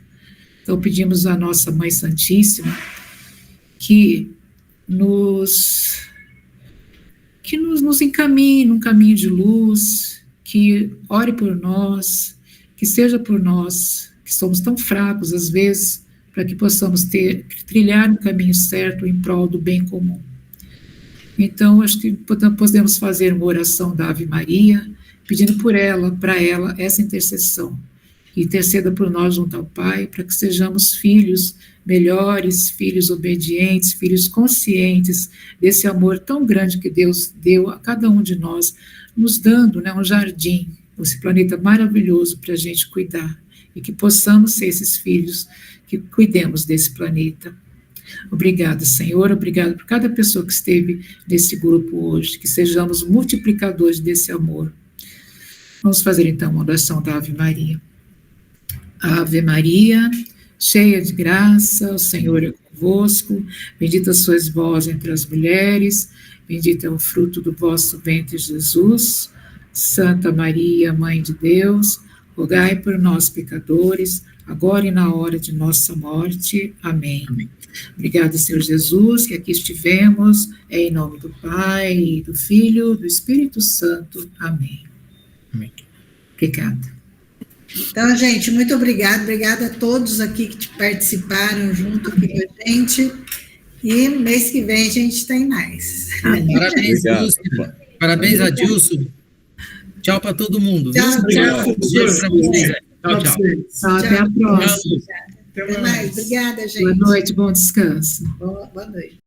Então pedimos à nossa Mãe Santíssima que nos encaminhe num caminho de luz, que ore por nós, que seja por nós, que somos tão fracos às vezes, para que possamos trilhar o caminho certo em prol do bem comum. Então, acho que podemos fazer uma oração da Ave Maria, pedindo para ela, essa intercessão, que interceda por nós junto ao Pai, para que sejamos filhos melhores, filhos obedientes, filhos conscientes desse amor tão grande que Deus deu a cada um de nós, nos dando, né, um jardim, esse planeta maravilhoso para a gente cuidar, e que possamos ser esses filhos que cuidemos desse planeta. Obrigada, Senhor, obrigado por cada pessoa que esteve nesse grupo hoje, que sejamos multiplicadores desse amor. Vamos fazer então uma oração da Ave Maria. Ave Maria, cheia de graça, o Senhor é convosco, bendita sois vós entre as mulheres, bendito é o fruto do vosso ventre, Jesus. Santa Maria, Mãe de Deus, rogai por nós, pecadores, agora e na hora de nossa morte. Amém. Amém. Obrigada, Senhor Jesus, que aqui estivemos, em nome do Pai, do Filho, do Espírito Santo. Amém. Amém. Obrigada. Então, gente, muito obrigada a todos aqui que participaram junto aqui com a gente. E mês que vem a gente tem mais. Parabéns, Obrigado. Lúcia. Parabéns, Adilson. Tchau para todo mundo. Tchau, viu? Obrigado, Beijo para vocês. Tchau, tchau. Só até a próxima. Tchau. Até Até mais. Obrigada, gente. Boa noite, bom descanso. Boa noite.